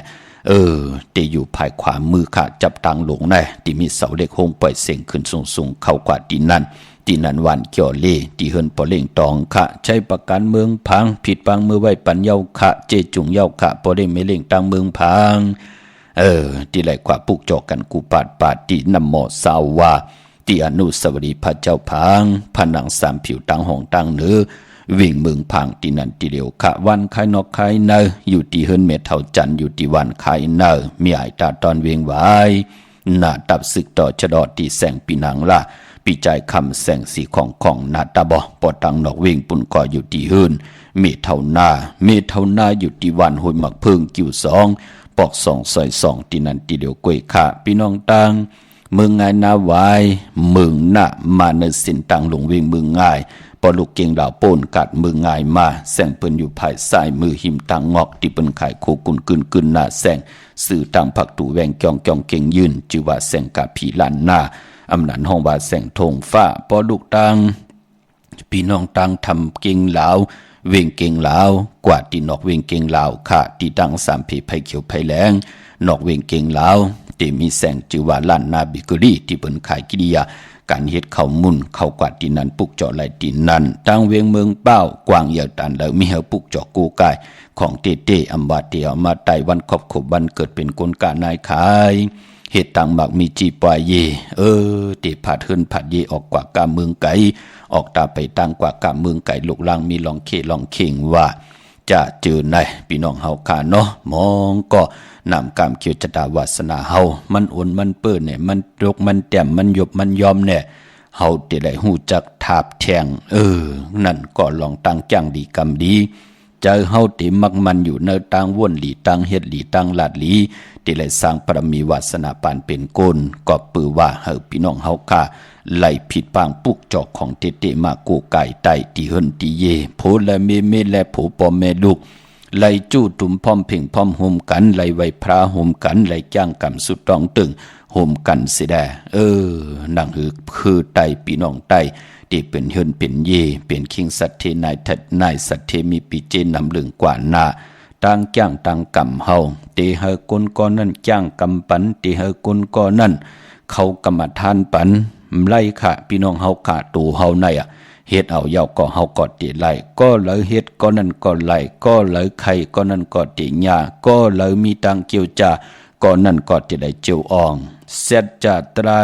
ตีอยู่ภายขวามือค่ะจับตังหลงได้ตีมีเสาเหล็กหงปล่อยเสียงขึ้นสูงเข้ากว่าตีนั่นตีนันวันเกี่ยวเล่ตีเฮินปอเล่งตองค่ะใช้ประกันเมืองพังผิดปังมือไว้ปันเยาค่ะเจจุงเยาค่ะปอเล่งไม่เล่งตังเมืองพังตีไหลกว่าปุกจอกกันกูปาดตีนำหมอสาวว่าตีอนุสาวรีย์พระเจ้าพังผนังสามผิวตังห้องตังเนื้อวิ่งเมืองพังตีนันตีเหลียวค่ะวันคายนอกคายเนออยู่ตีเฮินเมทัลจันอยู่ตีวันคายเนอมีไอตาตอนเวียงไว้หน้าตับศึกต่อชะดอตีแสงปีนังละปีใจคำแสงสีของนาตาบอปอตังนอกเวงปุ่นก่ออยู่ที่หืนเมเท่าหน้าอยู่ที่วันหอยหมักเพิงกิ่วสองปอกสองซอยสองที่นันตีเดียวกวยขาพี่น้องตังเมืองง่ายนาไว้เมืองหน้ามาเนสินตังหลงเวงเมืองง่ายปอลูกเก่งดาวโป่นกัดเมืองง่ายมาแสงเปิ้นอยู่ภายซ้ายมือหิมตังงอกที่เปิ้นขายโคกุนกึนหน้าแสงสื่อตังผักตูแวงจองเก่งยืนจือว่าแสงกะผีลันหน้าอำนันห้องว่าแสงทงฟ้าปอลูกตังพี่น้องตังทำเก่งเหลาเวงเก่งเหลากว่าที่นอกเวงเก่งเหลาค่ะที่ตังสามผีไผเขียวไผแหลงนอกเวงเก่งเหลาที่มีแสงจือว่าล้านนาบิกรีที่เปิ้นขายกิริยาการเฮ็ดเข้ามุ่นเข้ากว่าที่นั้นปุกเจาะไหลที่นั้นตั้งเวียงเมืองเป้ากว้างยาวตันแล้วมีเฮาปุกเจาะกูกายของเต้อำบาเตียวมาไต้วันครบวันเกิดเป็นคนกานายขายเฮ็ดตังมักมีจีปอยเยติผัดเฮินผัดเยออกกว่ากาเมืองไก่ออกตาไปตั้งกว่ากาเมืองไก่ลูกลังมีลองเข่งว่าจะเจอในพี่น้องเฮาค่ะเนาะมองก็นำกามเขียวจตาวาสนาเฮามันอ่อนมันเปิ้นเนี่ยมันรกมันแต้มมันยบมันยอมเนี่ยเฮาได้ได้ฮู้จักทาบแทงนั่นก็ลองตั้งจังดีกรรมดีเจอเฮาที่มักมันอยู่ในตังว่นหลีตังเฮ็ดหลีตังลาดหลีที่ได้สร้างปรมีวาสนาปานเป็นโกนก็ปือว่าเฮาพี่น้องเฮาค่ะไล่ผิดปางปุกจอกของเตมากูไก่ไตที่เฮินที่เยโพและเมและโผปอแม่ลูกไล่จู้ตุ่มพร้อมเพ่งพร้อมโฮมกันไล่ไว้พระโฮมกันไล่จ้างกำสุดตองตึงโฮมกันสิได้นั่งคือไตพี่น้องไตที่เป็นเฮินเป็นเยเป็นคิงสัตเทนายทัดนายสัตเทมีปีเจนำลึงกว่าหน้าต่างจ้างต่างกำเฮาเตเฮกนก้อนนั่นจ้างกำปันเตเฮกนก้อนนั่นเขากรรมฐานปันไล่ค่ะพี่น้องเฮาขาตูเฮาในเฮ็ดเอาเยาก็เฮาก็ติไล่ก็เลยเฮ็ดก็นั่นก็ไล่ก็เลยไข่ก็นั่นก็ติหญ้าก็เลยมีตังเกี่ยวจาก็นั่นก็จะได้เจียวอ่องเสร็จจาตรา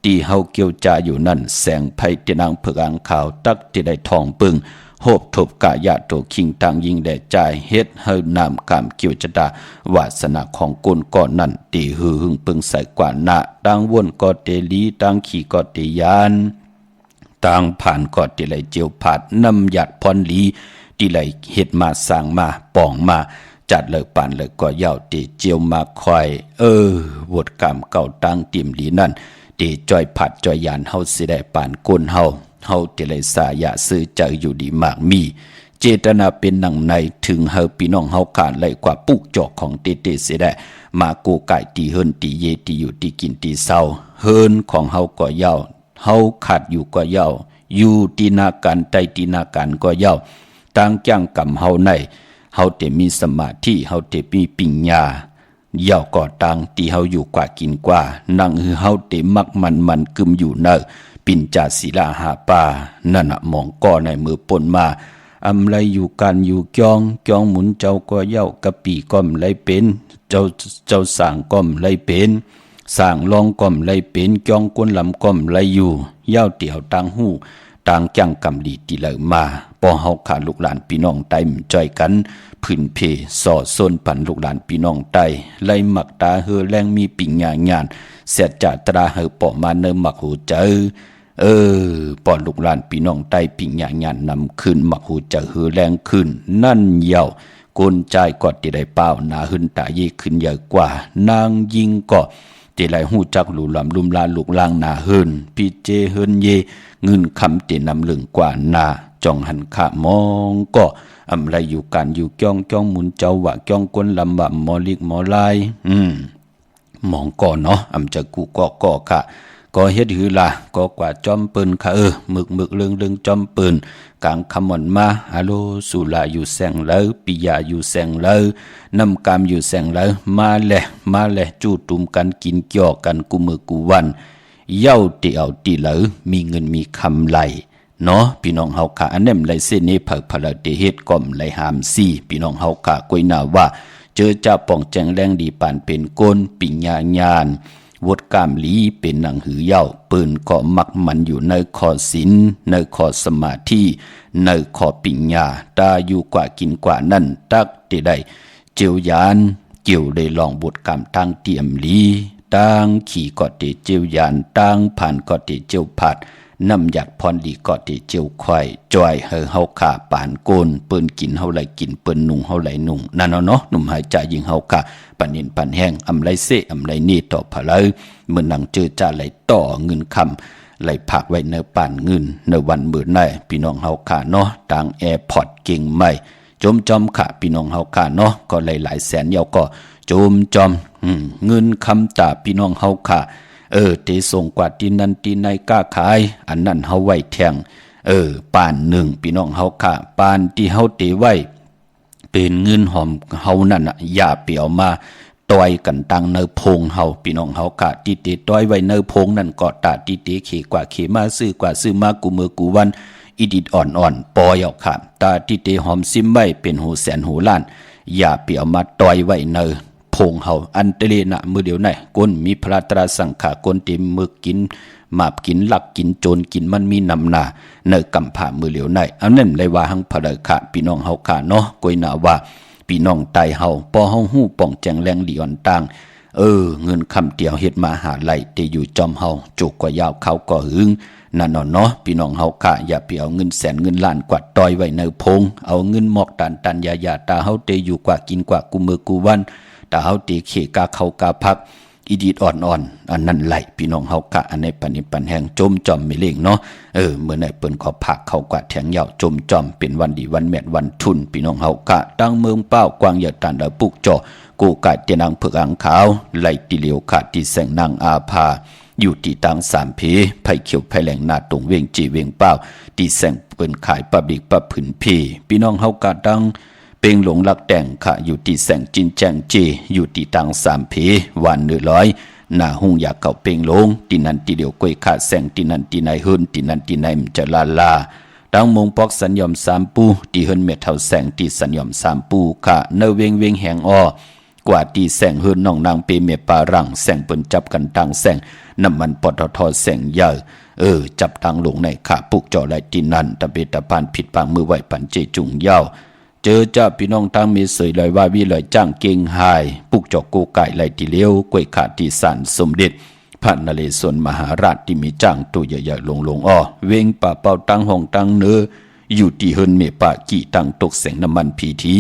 ที่เฮาเกี่ยวจาอยู่นั่นแสงไผที่นางเผือกอ่างขาวตักที่ได้ทองปึงโหบทบกะยะโตคิงตังยิงได้ใจเฮ็ดเฮานำกามเกี่ยวจดาวาสนาของกลก่อนนั่นตีหือหึงปึงใส่กว่าหน้าตังวนก็เตลีตังขี่ก็เตยานต่างผ่านก็ติไหลเจียวผาดน้ำหยัดพรลีติไหลเฮ็ดมาสร้างมาป่องมาจัดเลยป่านเลยก็ยาวติเจียวมาคอยวดกรรมเก่าตั้งติ่มลีนั่นติจอยผัดจอยยานเฮาสิได้ป่านก้นเฮาติไหลสายะซื้อใจอยู่ดีมากมีเจตนาเป็นหนังในถึงเฮาพี่น้องเฮาขาดไหลกว่าปุกจอกของเตสิได้มาโกไก่ตีเฮินตีเยตีอยู่ตีกินตีเศร้าเฮินของเฮาก็ยาวเฮาขาดอยู่ก็เย้าอยู่ตีนาการใต้ตีนาการก็เย้าต่างจ้างกำเฮาในเฮาแต่มีสมาธิเฮาแต่มีปัญญาเย้าก็ต่างที่เฮาอยู่กว่ากินกว่านั่งเฮาแต่มักมันกึมอยู่เนอปิ่นจาศิลาหาป่านั่นน่ะมองก้อในมือปนมาอำไรอยู่กันอยู่จ้องหมุนเจ้าก็เย้ากะปีก้อมไรเป็นเจ้าสร้างก้อมไรเป็น สร้างลองก่อมไหลเป็นจองก้นลำก่อมไหลอยู่ยาวเตี่ยวต่างหูต่างจังกำลีติเหลมาปอเฮาขาลูกหลานพี่น้องไต้มจ่อยกันพื้นเพสอส้นปันลูกหลานพี่น้องไต้ไล่หมักตาเฮอแรงมีปิญญางานเสียจาตราเฮอปอมาเนหมักหูเจอปอลูกหลานพี่น้องไต้ปิญญางานนำขึ้นหมักหูเจอเฮอแรงขึ้นนั่นเยาวกนใจกอดที่ได้เป้าหนาหึนตาเยขึ้นเยอะกว่านางยิงก็ที่ไรหูจักหลุลำลุมลาลูกลางหนาหึนพี่เจหึนเยเงินคำที่นำลึงกว่านาจองหันขามองก็อำไรอยู่การอยู่จ้องหมุนเจ้าว่าจ้องก้นลำบากหมอลิกหมอลายมองก่อนเนาะอำจะกูก็ค่ะก็เฮ็ดหือล่ะก็กว่าจอมปืนค่ะหมึกเรื่องจอมปืนกลางคำมอนมาฮัลโหลสุลาอยู่แสงแล้วปิยาอยู่แสงแล้วน้ำกามอยู่แสงแล้วมาแหละจู้ตุ่มกันกินเกี่ยวกันกูมือกูวันเย้าตีเอาตีเหลอมีเงินมีคำไหลเนาะพี่น้องเฮาค่ะอันนั้นไหลเส้นนี้เผกพลเดเฮ็ดก่อมไหลหามซี่พี่น้องเฮาค่ะกวยหน้าว่าเจอจ่าป่องแจงแรงดีปานเป็นก้นปิญญาญาณวดกามลีเป็นหนังหือเย้าปืนก็มักมันอยู่ในคอศีลในคอสมาธิในคอปิญญาตาอยู่กว่ากินกว่านั่นตักที่ได้เจียวยานเกี่ยวได้ลองบทกามทางเตียมลีตั้งขี่ก็เตเจียวยานตั้งผ่านก็เตเจียวผัดน้ำหยัดพรดีก็เตเจียวควายจอยเฮาขาปานโกนเปิ้นกินเฮาไหลกินเปิ้นนุ่งเฮาไหลนุ่งนั่นเนาะหนุ่มหายใจยิงเฮาขาปันเห็นปันแห้งอำไรเสอำไรนี่ต่อพะเลยเมื่อนังเจอจ่าไหลต่อเงินคำไหลผักไว้เนื้อป่านเงินในวันมื้อไหนพี่น้องเฮาขาเนาะต่างแอร์พอร์ตเก่งไม่จมจอมค่ะพี่น้องเฮาขาเนาะก็หลายแสนเยาก็จมจอมเงินคำตาพี่น้องเฮาขาเตส่งกว่าตีนันตีในก้าขายอันนั้นเฮาไว้แทงป่านหนึ่งพี่น้องเฮาขาป่านที่เฮาเตไว้เป็นเงินหอมเฮานั่นน่ะอย่าเปียวมาต่อยกันตังเนอพงเฮาพี่น้องเฮาค่ะติเตต้อยไว้เนอพงนั่นก็ตาติเตเขกว่าเขมาซื้อกว่าซื้อมากูมือกูวันอีดิดอ่อนปอยเอาค่ะตาติเตหอมซิมไว้เป็นหูแสนหูล้านอย่าเปียวมาต่อยไว้เนอพงเฮาอันเตเลนะมือเดียวไหนก้นมีพระตราสังขากนเต็มมือกินมาบกินหลักกินโจรกินมันมีนำหนาเนอกำผ่ามือเหลียวไหนอันนั้นเลยว่าหังพระค่ะพี่น้องเฮาค่ะเนาะกวยหนาว่าพี่น้องไตเฮาปอเฮาฮู้ป่องแจงแรงดีอ่อนต่างเงินคำเตียวเฮ็ดมาหาไหลเตอยู่จอมเฮาจุกกว่ายาวเขาก็หึงนั่นเนาะพี่น้องเฮาค่ะอย่าไปเอาเงินแสนเงินล้านกว่าต่อยไว้ในพงเอาเงินหมอกตันยาตาเฮาเตอยู่กว่ากินกว่ากูมือกูวันตาเฮาเตเขกาเขากาพักอีดีดอ่อนอันนั้นไหลพี่น้องเฮากะอันในปันแห้งจมจอมไม่เล่งเนาะเมื่อไหนเปิ้นขอผักเขากว่าแทงยาวจมจอมเป็นวันดีวันแม่นวันทุนพี่น้องเฮากะตั้งเมืองเป้ากวางอย่าตันดาปุกจ่อกูกะเตนางเผือกอังขาวไหลติเหลียวขาดที่แสงนางอาภาอยู่ที่ตังสามเพไผ่เขียวไผ่แหลงนาตรงเวียงจีเวียงเป้าที่แสงเปิ้นขายปะบิกปะผืนพีพี่น้องเฮากะตั้งเป็งหลงลักแต่งค่ะอยู่ที่แสงจินแจงเจอยู่ที่ตังสามเพวันเนื้อร้อยหน้าหุ่งอยากเก่าเป็งหลงที่นั่นที่เดียวกวยขาแสงที่นั่นที่ไหนหืนที่นั่นที่ไหนมันจะลาตั้งมงปอกสัญญอมสามปูที่หืนเม็ดเท่าแสงที่สัญญอมสามปูค่ะเนเวงแหงกว่าที่แสงหืนน้องนางเปเมปารังแสงเปิ้นจับกันตังแสงน้ำมันปตทแสงเยอะจับตังหลงในขาปุกจ่อไหลที่นั่นตะเบตะพานผิดปางมือไหวปันเจจุงเย้าเจอจ้าพี่น้องทางมีเสยลอยว่าวิลอยจ้างเก่งหายปุกจอกกูไก่ไหลที่เลี้ยวกวยขาดที่สันสมเด็จพระนเรศวรมหาราชที่มีจ้างตัวใหญ่ๆลงเวงป่าเป่าตั้งห้องตั้งเนื้ออยู่ที่เฮินเมปากี่ตั้งตกแสงน้ำมันพีที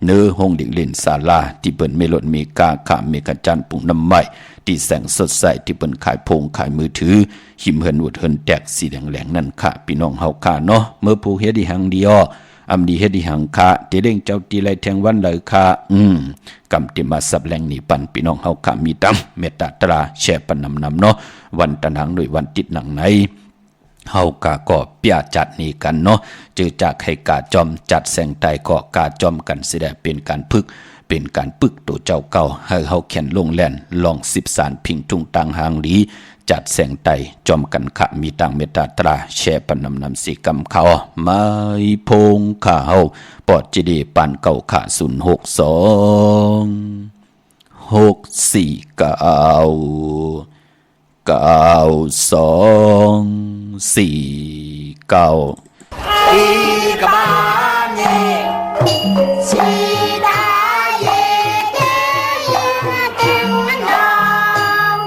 เนื้อห้องเด็กเล่นศาลาที่เปิ่นเมลดเมกาขามเมกจันปุ่งน้ำไม้ที่แสงสดใสที่เปิ่นขายพงขายมือถือหิมเฮินวดเฮินแตกสีแดงนั่นค่ะพี่น้องเฮาค่ะเนาะเมื่อผู้เฮ็ดดีหังดีอำดีเฮ็ดดีหังคะเตเร่งเจ้าตีไรแทงวันเลยค่ะกำติมาสับแรงนี่ปันพี่น้องเฮาค่ะมีตำเมตตาตราแชร์ปันนำเนาะวันตะนังด้วยวันติดหนังไหนเฮากะก็เปียจัดนี่กันเนาะเจอจากให้กาจอมจัดแสงไตก็กาจอมกันสิได้เป็นการเป็นการปึกตัวเจ้าเก่าให้เฮาแข่นลงแล่นลอง10สารพิงทุงตังหางหลีจัดแสงไตจอมกันขะมีตังเมตตาตราแชร์ปนนำสีกำเขาไม้พงข้าเฮาปอดจีดีปานเก่าขะ062 อีกบ้านนี่สีดาเย่เย่เก่งมันนอง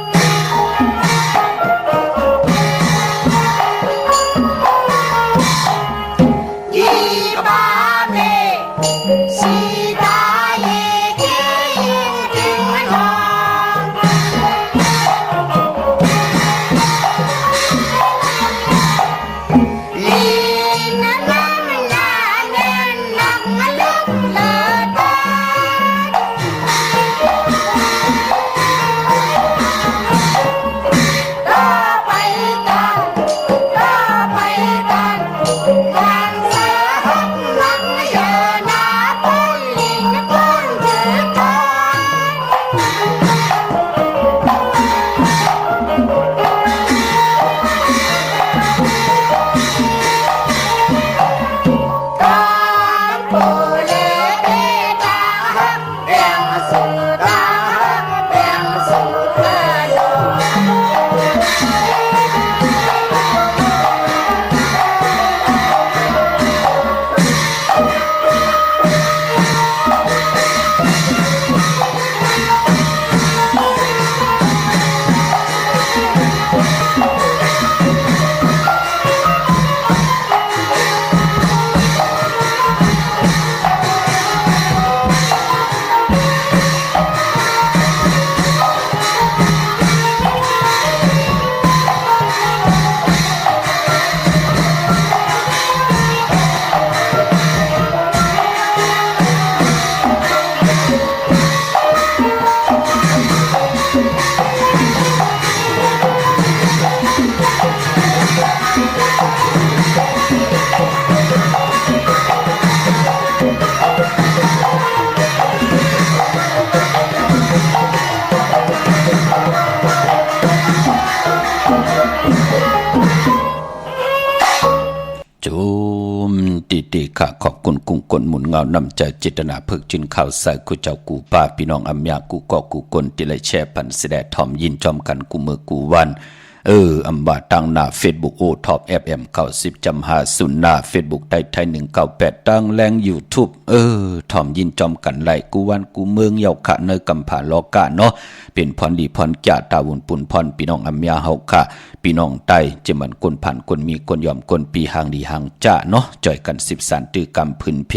อีกบ้านนี่สีดาเย่เย่เก่งมันนองลีนะนะนะนะนะนะลึกเลิศตาต่อไปกันต่อไปกันการเสือหกนังเยอะนะปุ้นลิงปุ้นถือทองตอนปูเลเตตาหักแบ่งสุดตาหักแบ่งสุดเธอโล ดีๆค่ะขอบคุณกุ้งกลหมุนเงานำใจเจตนาเพิกจินข่าวใส่กูเจ้ากูป้าพี่น้องอัมยากูก็กูกลที่ไรแช่พันแสดงทอมยินจอมกันกูมือกูวันอัมบาตังหน้าเฟซบุ๊กโอท็อปFM 90.50หน้าเฟซบุ๊กไทย198ตังแรงยูทูบทอมยินจอมกันไหลกูวันกูเมืองเยาขะเนยกำผาลอกะเนาะเป็นพรดีพรแก่ตาวุนปุ่นพรพี่น้องอัมยาเฮาค่ะพี่น้องไตจะมันคนผ่านคนมีคนยอมคนปีหางดีหางจ้าเนาะจ่อยกัน10สันตือกำพื้นเพ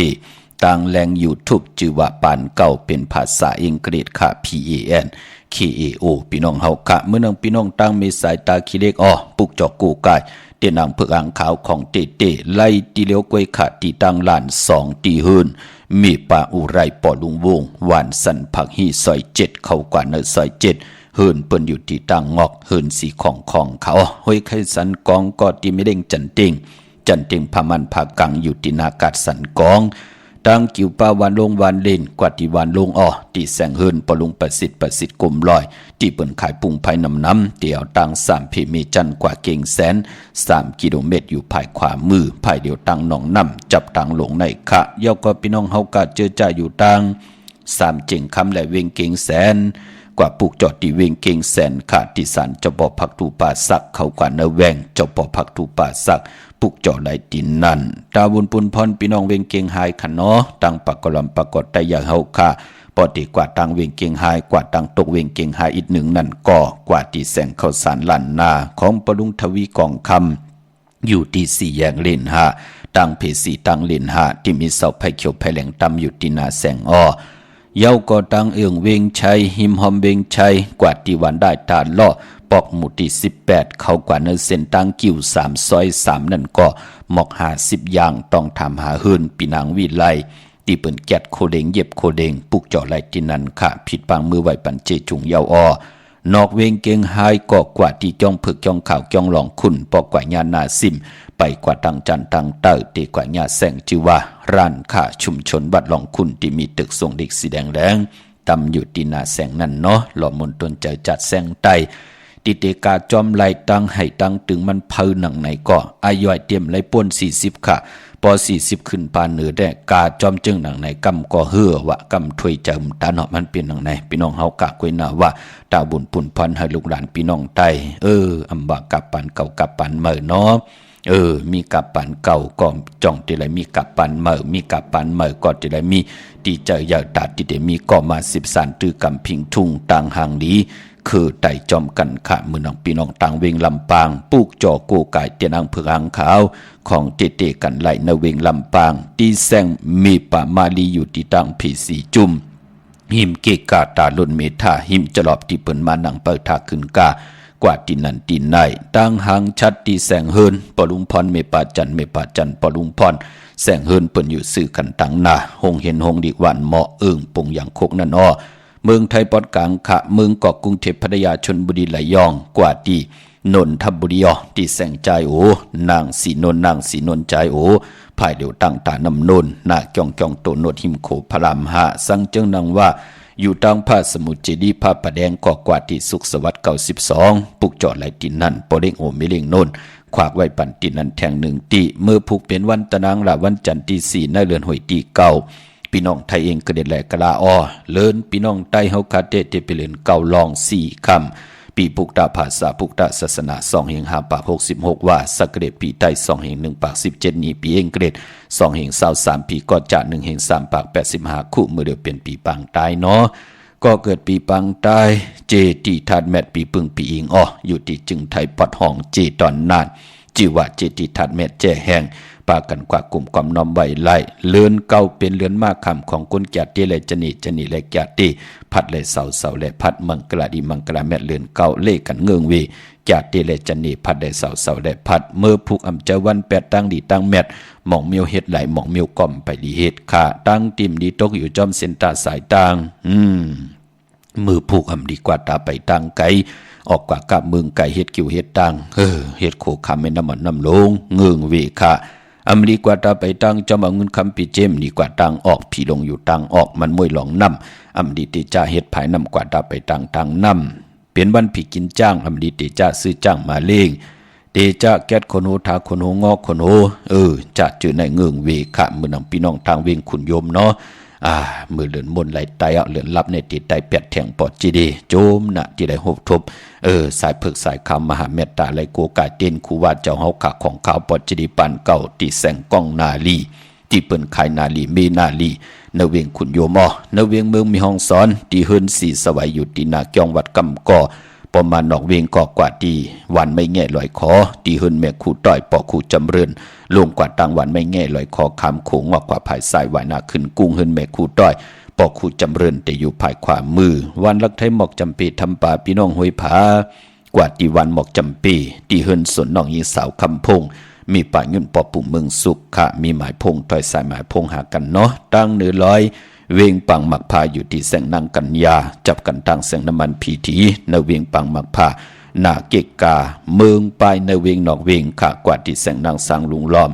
ต่างแรงยูทูบชื่อว่าปานเก่าเป็นภาษาอังกฤษค่ะ PANKAO พี่น้องเฮาค่ะเมื่อนังพี่น้องตั้งมีสายตาขี้เล็กปุกจอกกูกายเตียนางเผือกอ่างขาวของเตไล่ตีเลี้ยวกล้วยขาตีตั้งลาน2ตีหืนมีป่าอุไรปอลุงวงหวานสันผักฮีซอย7เข้ากว่าเนซอย7เฮินเปิ้นอยู่ที่ตั้งงอกเฮินสีของเขาห้อยไข่สันกองก็ตีไม่เด้งจันเต็งพามันพากังอยู่ที่นากาศสันกองตั้งกิ่วป้าวันลงวันเล่นกว่าที่วันลงตีแสงเฮินปลุงประสิทธิ์กลมลอยที่เปิ้นขายปุงภายน้ำเตี่ยวตั้ง3เพมีจันกว่าเก่งแสน3กิโลเมตรอยู่ภายขวามือภายเดียวตั้งหนองน้ำจับตั้งหลงในคะย่อก็พี่น้องเฮากะเจอจ่าอยู่ตั้ง3เจ๋งคำและเวงเก่งแสนกว่าปลูกจอดที่เวงเก่งแสนขาดที่สันเจ้าบ่อผักตูป่าสักเข้ากว่าเนแวงเจ้าบ่อผักตูป่าสักปุกเจาะไหลดินนั่นตาบุญปุนพรพี่น้องเวงเก่งหายขันเนาะตั้งปากกลำปรากฏแต่อย่างเฮาค่ะปอดีกว่าตั้งเวงเก่งหายกว่าตั้งตกเวงเก่งหายอีกหนึ่งนั่นก็กว่าที่แสงเข้าสารลั่นนาของปลุงทวีกองคำอยู่ที่4แยกเลน5ตั้งเพสีตั้งเลน5ที่มีเสาไผ่เขียวไผ่แหลงต่ำอยู่ที่นาแสงเย้าก็ตั้งเอื้องเวงชัยหิมหอมเวงชัยกว่าที่วันได้ตาล่อปอกหมู่ที่18เข้ากว่าเนเส้นตั้งกิ่ว3ซอย3นั่นก็หมอก50อย่างต้องทำหาเฮินปีนางวิไลตีเปิ้นแกดโคเดงเย็บโคเดงปุกเจาะไหลที่นั่นค่ะผิดปางมือไหวปันเจจุงเยาวนอกเวงเกงหายก็กว่าที่จ้องผึกจ้องข่าวจ้องหลองคุณปอกกว่าญานาซิมไปกว่าตังจันตังเตอตีกว่าญาแสงชื่อว่าร้านค้าชุมชนบัดหลองคุณที่มีตึกทรงเด็กสีแดงตำอยู่ที่นาแสงนั่นเนาะหล่อมนตนใจจัดแสงไต ติเตกาจอมไหลตังให้ตังตึงมันเพิหนังไหนก็อาย่อยเตรียมไหลป่วน40ค่ะปอ40ขึ้นปานเหนือได้กาจอมจึงหนังไหนกำก็เฮือวะกำถวยจำตาเนาะมันเป็นหนังไหนพี่น้องเฮากะกวยหน้าว่าตาบุญปุ่นพันให้ลูกหลานพี่น้องไตอำบากกับปันเก่ากับปันเมื่อเนาะมีกับปันเก่าก็จ่องที่ไรมีกับปันเมื่อมีกับปันเมื่อก็ที่ไรมีตีเจออยากตัดที่เดมีก็มา13ตื้อกำพิงทุ่งต่างหางดีคือไต่จอมกันขะมือน้องพี่น้องต่างเวงลำปางปูกจอโกไก่เตียนอังเพืองขาวของเตกันไหลในเวงลำปางตีแซงมีปะมาลีอยู่ที่ตั้งผีสีจุ่มหิมเกกาตาลุนเมธาหิมจลอบที่เปิ่นมานังเปิดทาขึ้นกากว่าตีนันตีนในตั้งหางชัดตีแสงเฮินปลุงพรเมปาจันปลุงพรแสงเฮินเปิ่นอยู่สื่อกันตังนาหงเห็นหงดีวันเหมาะปงอย่างโคกนั่นอ้อเมืองไทยปอดกลางขะเมืองเกาะกรุงเทพพัทยาชลบุรีไหลยองกว่าที่นนทบุรีที่แสงใจโอนางสีนนใจโอภายเดียวตั้งตานำนนนาจองโตโนดหิมโขพรามหาสังเจิงนางว่าอยู่ทางภาคสมุทรเจดีย์ภาคประแดงเกาะกว่าที่สุขสวัสดิ์92ปุกจอดไหลตินนั่นปอเด้งโอเมเลงโนนขวากไว้ปั่นตินนั้นแทง1ตีเมื่อผูกเป็นวันตะนางละวันจันทร์ที่4ในเรือนหวยตีเก่าพี่น้องไทยเองก็เด็ดแหลกกะลาอ้อเลินพี่น้องไต้เฮาคาเตเตไปเล่นเก่าลอง4คำปีปุกตาภาษาปุกตาศาสนา2แห่ง5ปาก66ว่าสักเกรดปีไต้2แห่ง1ปาก17นี้ปีเองเกรด2แห่ง23ปีก็จะ1แห่ง3ปาก85คู่มือเดียวเป็นปีปังตายเนาะก็เกิดปีปังตายเจตีธาตุแมทปีปึงปีอิงอ้ออยู่ที่จึงไทยปัดห้องเจตอนนานจิว่าเจติธาตุแมทแจ้แห่งปากันกว่ากลุ่มความน้อมไว้ไล่เลือนเก่าเป็นเลือนมากคำของกุนแก่ตีและจนีและแก่ตีพัดและเสาและพัดมังกลาดีมังกลาแมทเลือนเก่าเล่กันเงืองวีแก่ตีและจนีพัดและเสาและพัดเมื่อผูกอำเจวันแปดตั้งดีตั้งแมทหม่องเมียวเฮ็ดไหลหม่องเมียวก่อมไปดีเฮ็ดขาตั้งติมดีตกอยู่จอมเส้นตาสายต่างมือผูกอำดีกว่าตาไปตั้งไกออกกว่ากับเมืองไก่เฮ็ดกิ่วเฮ็ดตังเฮ็ดโคคำไม่น้ำมันน้ำลงเงืองเวค่ะอำดีกว่าตาไปตังจอมเอาเงินคำปีเจมดีกว่าตังออกผีลงอยู่ตังออกมันมวยหลองน้ำอำดีติจ่าเฮ็ดภายน้ำกว่าตาไปตังน้ำเปลี่ยนวันผีกินจ้างอำดีติจ่าซื้อจ้างมาเลี้ยงเตจ่าแก๊สคนโหทาคนโหงอกคนโหจะจื่อในเงืองเวค่ะมือนังพี่น้องทางเวงขุนโยมเนาะมือเหลือนมนไหลไตเหลือนลับในติดไตเปียดแทงปอดจีดีโจมนะที่ได้หบทบสายเพิกสายคำมหาเมตตาไหลโกกาเต้นคูว่าเจ้าเฮาขะของขาวปอดจีดีปันเก่าที่แสงก้องนาลีที่เปิ้นขายนาลีเมนาลีนเวียงขุนโยมอนเวียงเมืองมีห้องสอนที่เฮิรนสีสวัยอยู่ที่นาเกียงวัดกำก่อประมาณนอกเวียงกอกว่าดีวันไม่แง่ลอยคอตีเฮินแม่คู่ต้อยปอคู่จำเริญลงกว่าตังวันไม่แง่ลอยคอคำโขงออกกว่าภายสายวายนาขึ้นกุ้งเฮินแม่คู่ต้อยปอคู่จำเริญแต่อยู่ภายขวามือวันลักไทยหมอกจำปีทำป่าพี่น้องห้วยผากว่าตีวันหมอกจำปีตีเฮินสวนน้องยิงสาวคำพงมีป่าเงินปอปุ่มเมืองสุขค่ะมีหมายพงต้อยสายหมายพงหากันเนาะตั้งเนื้อลอยเวียงปังหมักพาอยู่ที่แสงนางกัญญาจับกันตั้งแสงน้ำมันพีทีในเวียงปังหมักพานาเกกาเมืองปลายในเวียงนอกเวียงขากว่าที่แสงนางสางลุงล้อม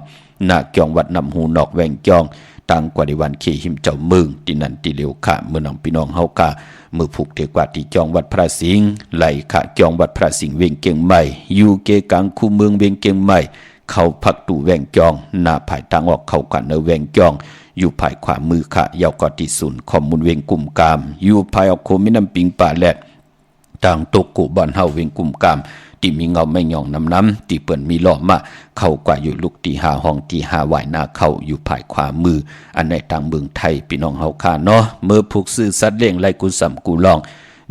นาเกียงวัดนำหูนอกแวงจองตั้งกว่าในวันขี่หิมเจ้าเมืองที่นันที่เหลียวขะเมื่อน้องพี่น้องเฮากามือผูกเทกว่าที่จองวัดพระสิงห์ไหลขะจองวัดพระสิงห์เวียงเกียงใหม่อยู่เกกังคูเมืองเวียงเกียงใหม่เขาพักตู่แวงจองหน้าภายทางออกเขากันในแวงจองอยู่ภายขวามือขะยาวกอที่ศูนย์ข้อมูลเวงกลุ่มกามอยู่ภายออกโคมิน้ำปิงป่าแหลกต่างตกกุบอนเฮาเวงกลุ่มกามที่มีเงาไม่หย่องน้ำที่เปิ่นมีล้อมาเข้ากว่าอยู่ลูกที่5ห้องที่5วายหน้าเข้าอยู่ภายขวามืออันในต่างเมืองไทยพี่น้องเฮาค่าเนาะเมื่อผูกซื้อสัตว์เลี้ยงไล่กุสำกูลอง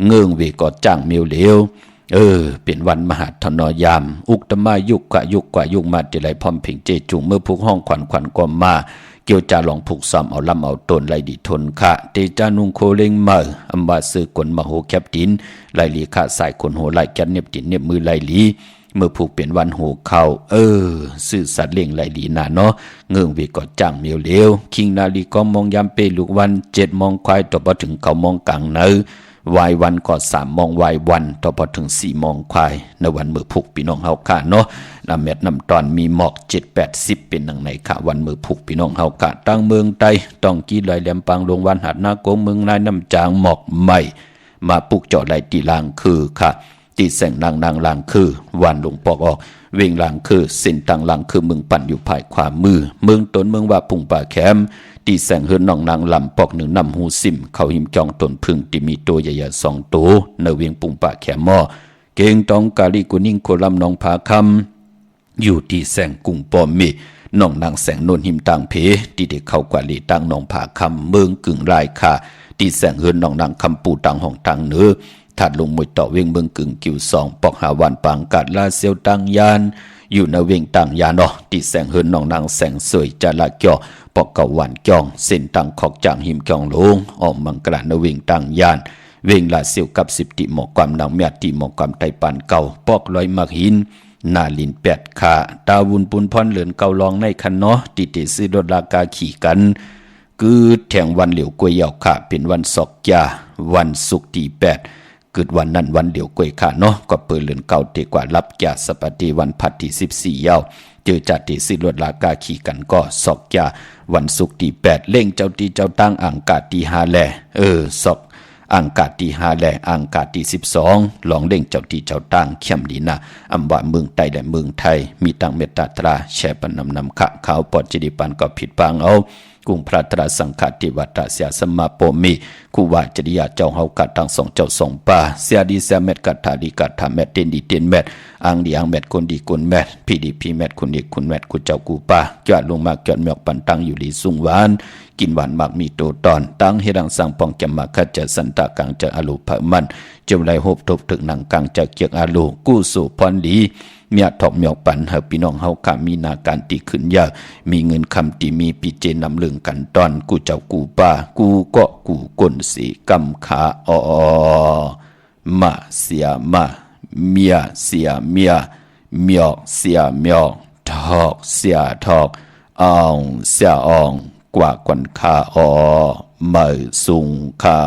เงื่องเวก็จ้างเมียวเหลวเป็นวันมหาธนยามอุกตมายุกกว่ายุกมาที่ไหลพร้อมเพ่งเจจุงเมื่อผูกห้องขวัญก็มาเกี่ยวจาหลองผูกซ้ำเอาลำเอาตนไหลดีทนค่ะเตจานุงโคเลงมาอัมบาซื้อกลมโหแคบตินไหลลีค่ะสายคนโหไหลแกนเน็บตินเน็บมือไหลลีเมื่อผูกเป็นวันโหเข้าซื้อสัตว์เลี้ยงไหลลีนาเนาะเงื่องเวก็จ้างเมียวเหลวคิงนาลีก็มองยามเปลูกวัน7มองควายต่อพอถึงเขามองกลางเนอวายวันก็3มองวายวันต่อพอถึง4มองควายในวันมือผูกพี่น้องเฮาค่ะเนาะน้ำเม็ดน้ำตอนมีหมอก7-80เป็นดังไหนค่ะวันมือผูกพี่น้องเฮากะตั้งเมืองไต้ต้องกีลอยแหลมปังลงวันหัดนาโกเมืองนายน้ำจางหมอกใหม่มาปลูกเจาะไหลตีลางคือค่ะเต ตีแสงนางลางคือวันลงปอกออกเวงลางคือเส้นตังลางคือมึงปั่นอยู่ภายขวามือเมืองตนเมืองว่าปุงป่าแคมตีแสงเฮือนน้องนางลำปอกหนึ่งนำหูซิมเขาหิมจองตนพึ่งที่มีตัวใหญ่ๆ2 ตัวในเวียงปุงป่าแคมหม้อเก่งตองกาลีกุนิ่งโคลำน้องผาคำอยู่ที่แสงกุ้งปอมมีน้องนางแสงนนหิมต่างเพที่ได้เข้ากว่าลีตั้งน้องผาคำเมืองกึ่งรายค่ะที่แสงเฮือนน้องนางคำปูตังห้องตังเนื้อถัดลงมวยต่อเวียงเมืองกึ่งกิว2ปอกหาวันปางกาดลาเซียวตังยานอยู่ในเวียงตังยานที่แสงเฮือนน้องนางแสงสวยจาละเกี่ยวปอกเก่าหวานจองเส้นตังขอกจางหิมจองลงออกมังกรในเวียงตังยานเวียงลาเซียวกับ10ติหมอกความนางเมียติหมอกความไตปานเก่าปอกลอยมักหินนาลิน8ขาตาวุนปุนพรเหลือนเก่าลองในคันเนาะติเตซื้อรถลากาขี่กันคือแถงวันเหลียวกวยยาวขาเป็นวันศอกยาวันศุกร์ที่8เกิดวันนั้นวันเดียวกวยขาเนาะก็เปิดเหลือนเก่าเตกว่ารับยาสปฏิวันพัดที่14ยาวเจอจัดที่ซื้อรถลากาขี่กันก็ศอกยาวันศุกร์ที่8เล่งเจ้าตีเจ้าตั้งอ่างกาตี5แลศอกอ่างกาตี5แลอ่างกาตี12ลองเล่งเจ้าตีเจ้าตั้งเข้มดีนะอำว่าเมืองใต้และเมืองไทยมีตั้งเมตตาตราแช่ปนนำขะขาวปอดจิดิปันก็ผิดบางเอากุงพระตราสังฆติวัตเสียสมาโปมีคูวาจริยาเจ้าเฮากัดตั้งสองเจ้าสองป่าเสียดีเสียเม็ดกัดทาดีกัดทาเม็ดเต็นดีเต็นเม็ดอ่างดีอ่างเม็ดคนดีคนเม็ดพี่ดีพี่เม็ดคนดีคนเม็ดกูเจ้ากูป่าจอดลงมาเกิดเมียกปันตั้งอยู่ดีสูงหวานกินหวานมากมีโตตอนตั้งให้ดังสังปองแกมมาคัดจะสันตะกังจะอลุพะมันเจ้าไรหบทบถึงหนังกังจะเกียกอลุกู้สู่พรดีเมียทอกเมียปันเฮาพี่น้องเฮาขามีนาการตีขึ้นยากมีเงินคำตีมีปีเจนำเรื่องกันตอนกูเจ้ากูป้ากูก็กูกลสีกำขามาเสียมาเมียเสียเมียเมียเสียเมียทอกเสียทอกอ่องเสียอ่องกว่าควันขาไม่สุงขา